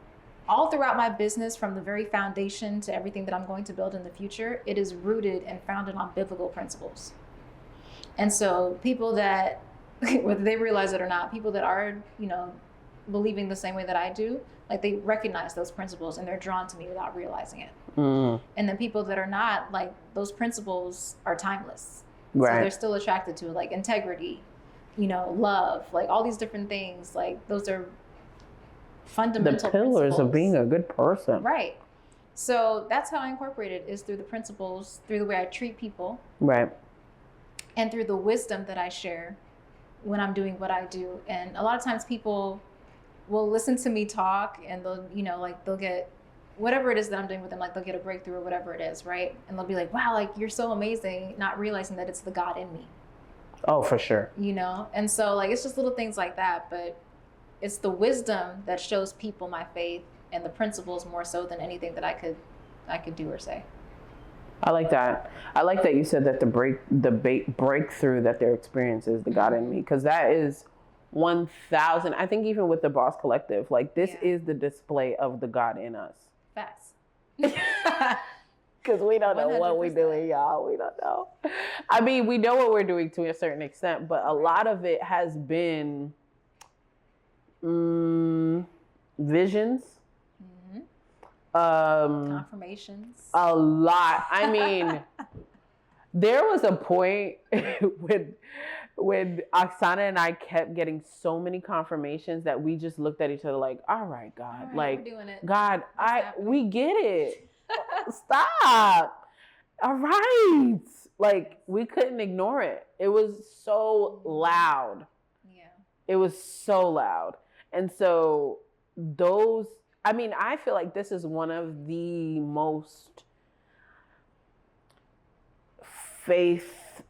all throughout my business, from the very foundation to everything that I'm going to build in the future, it is rooted and founded on biblical principles. And so people that, whether they realize it or not, people that are, you know, believing the same way that I do, like they recognize those principles and they're drawn to me without realizing it. And then people that are not, like those principles are timeless. Right. So they're still attracted to it, like integrity, you know, love, like all these different things. Like those are fundamental the pillars principles of being a good person. Right. So that's how I incorporate it, is through the principles, through the way I treat people. Right. And through the wisdom that I share when I'm doing what I do. And a lot of times people will listen to me talk and they'll, you know, like they'll get whatever it is that I'm doing with them, like they'll get a breakthrough or whatever it is, right? And they'll be like, wow, like you're so amazing, not realizing that it's the God in me. Oh, for sure. You know? And so like, it's just little things like that, but it's the wisdom that shows people my faith and the principles more so than anything that I could do or say. I like that. I like that you said that the breakthrough that they're experiencing is the God in me, because that is 1,000. I think even with the Boss Collective, like this is the display of the God in us. Facts. Because we don't know 100%. What we're doing, y'all. We don't know. I mean, we know what we're doing to a certain extent, but a lot of it has been visions. Confirmations. A lot. I mean, there was a point when Oksana and I kept getting so many confirmations that we just looked at each other like, all right, God, all right, like, we're doing it. God, we get it. Stop. All right. Like, we couldn't ignore it. It was so loud. Yeah. It was so loud. And so I feel like this is one of the most faith-based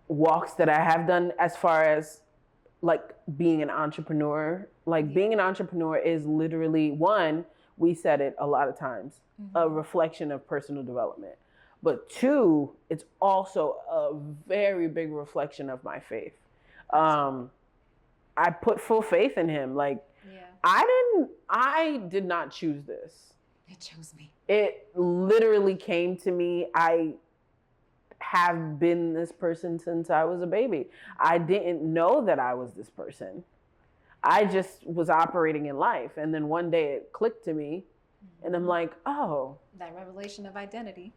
walks that I have done as far as like being an entrepreneur. Like being an entrepreneur is literally, one, we said it a lot of times, a reflection of personal development. But two, it's also a very big reflection of my faith. I put full faith in him. Like, I did not choose this. It chose me. It literally came to me. I have been this person since I was a baby. I didn't know that I was this person. I just was operating in life. And then one day it clicked to me and I'm like, oh. That revelation of identity.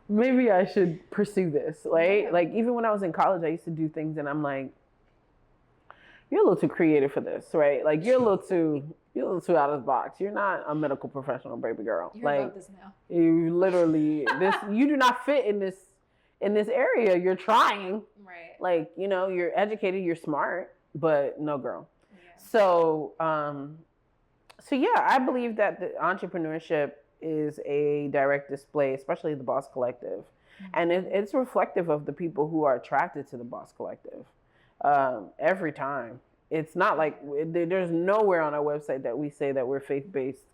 Maybe I should pursue this, right? Yeah. Like even when I was in college, I used to do things and I'm like, you're a little too creative for this, right? Like you're a little too out of the box. You're not a medical professional, baby girl. You're like above this now. You literally you do not fit in this area. You're trying. Right. Like, you know, you're educated, you're smart, but no girl. Yeah. So yeah, I believe that the entrepreneurship is a direct display, especially the Boss Collective. And it's reflective of the people who are attracted to the Boss Collective every time. It's not like there's nowhere on our website that we say that we're faith-based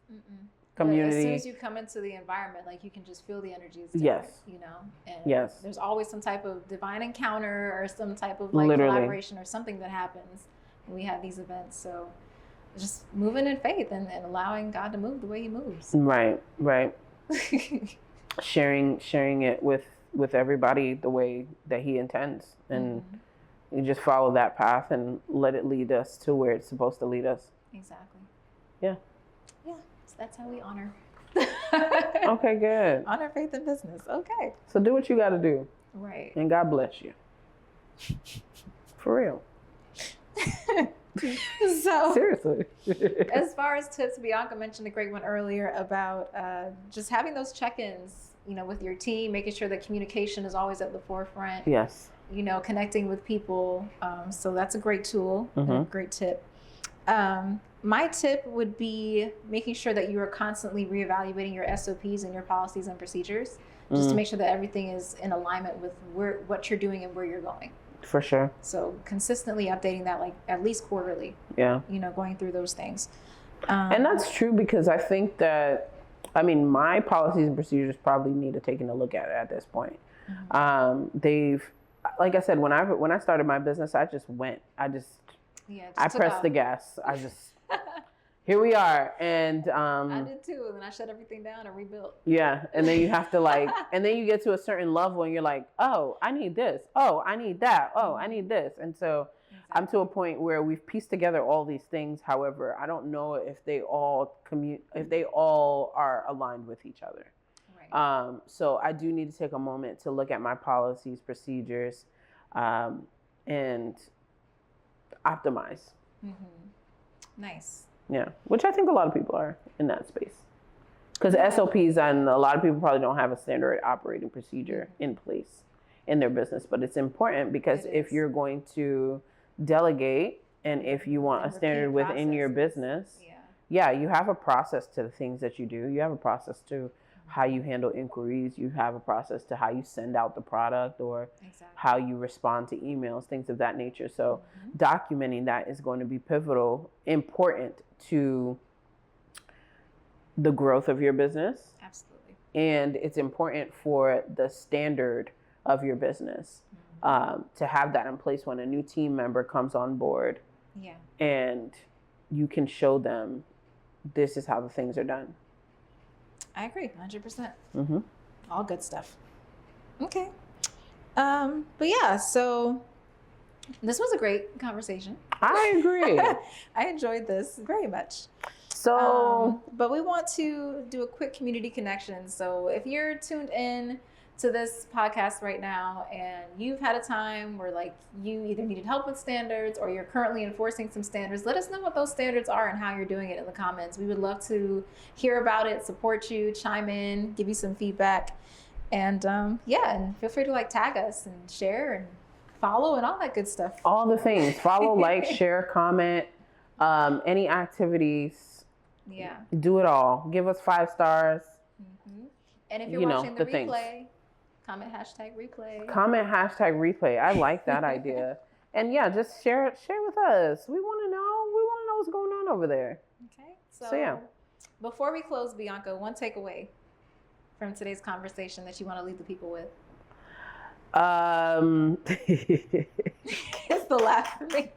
community. As soon as you come into the environment, like you can just feel the energies. Yes. You know, and yes. There's always some type of divine encounter or some type of like collaboration or something that happens when we have these events. So just moving in faith and allowing God to move the way He moves. Right. sharing it with everybody the way that He intends, and you just follow that path and let it lead us to where it's supposed to lead us. Exactly. Yeah. So that's how we honor. Okay, good. Honor faith and business. Okay. So do what you got to do. Right. And God bless you. For real. So seriously. As far as tips, Bianca mentioned a great one earlier about just having those check-ins, you know, with your team, making sure that communication is always at the forefront. Yes. You know, connecting with people. So that's a great tool, and a great tip. My tip would be making sure that you are constantly reevaluating your SOPs and your policies and procedures, just to make sure that everything is in alignment with what you're doing and where you're going. For sure. So consistently updating that, like at least quarterly. Yeah. You know, going through those things. And that's true, because I think that, I mean, my policies and procedures probably need to taking a look at this point. They've, like I said, when I started my business, I pressed the gas. Here we are. And I did too. And then I shut everything down and rebuilt. Yeah. And then you have to and then you get to a certain level and you're like, oh, I need this. Oh, I need that. Oh, I need this. And so I'm to a point where we've pieced together all these things. However, I don't know if they all are aligned with each other. Right. So I do need to take a moment to look at my policies, procedures, and optimize. Nice. Yeah, which I think a lot of people are in that space. Because SOPs, and a lot of people probably don't have a standard operating procedure in place in their business. But it's important, because if you're going to delegate, and if you want a standard within your business, you have a process to the things that you do. You have a process to how you handle inquiries. You have a process to how you send out the product, or how you respond to emails, things of that nature. So documenting that is going to be pivotal, important to the growth of your business. Absolutely. And it's important for the standard of your business to have that in place when a new team member comes on board. Yeah. And you can show them, this is how the things are done. I agree, 100%. All good stuff. Okay. But yeah, so this was a great conversation. I agree. I enjoyed this very much. So, but we want to do a quick community connection. So if you're tuned in to this podcast right now and you've had a time where like you either needed help with standards or you're currently enforcing some standards, let us know what those standards are and how you're doing it in the comments. We would love to hear about it, support you, chime in, give you some feedback. And and feel free to like tag us and share and follow and all that good stuff. All the things. Follow, like, share, comment, any activities. Yeah. Do it all. Give us 5 stars. And if you're watching the replay, comment #replay. Comment #replay. I like that idea. And yeah, just share it with us. We want to know what's going on over there. Okay. So yeah. Before we close, Bianca, one takeaway from today's conversation that you want to leave the people with. It's the laugh for me.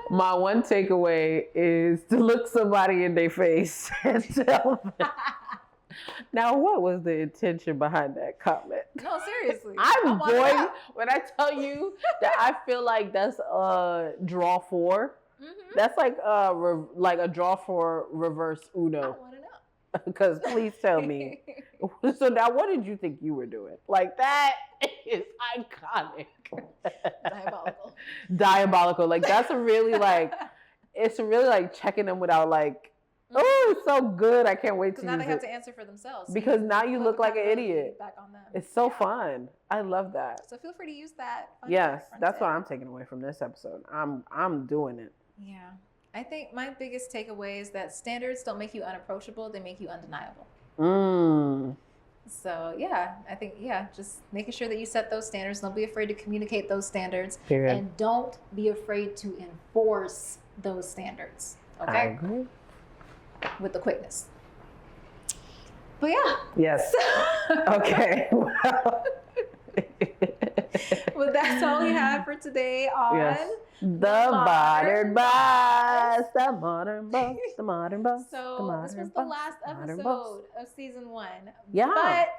My one takeaway is to look somebody in their face and tell them. Now, what was the intention behind that comment? No, seriously. When I tell you that I feel like that's a draw 4, that's like a draw 4 reverse Uno. I want to know. Because please tell me. So now, what did you think you were doing? Like, that is iconic. Diabolical. Like, that's it's really like checking them without like, oh, it's so good. I can't wait to use it. Now they have to answer for themselves. Because now you look like an idiot. Back on them. It's so fun. I love that. So feel free to use that. Yes, that's what I'm taking away from this episode. I'm doing it. Yeah. I think my biggest takeaway is that standards don't make you unapproachable, they make you undeniable. So yeah, I think, just making sure that you set those standards. Don't be afraid to communicate those standards. Period. And don't be afraid to enforce those standards. Okay? I agree. With the quickness. But yeah. Yes. Okay. Well. Well, that's all we have for today on The Modern Boss. The Modern Boss. The Modern Boss. So this was the last episode of season 1. Yeah. But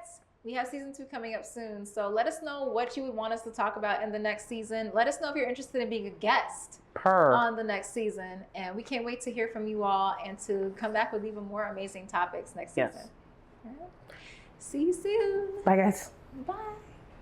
we have season 2 coming up soon. So let us know what you would want us to talk about in the next season. Let us know if you're interested in being a guest on the next season. And we can't wait to hear from you all and to come back with even more amazing topics next season. All right. See you soon. Bye, guys. Bye.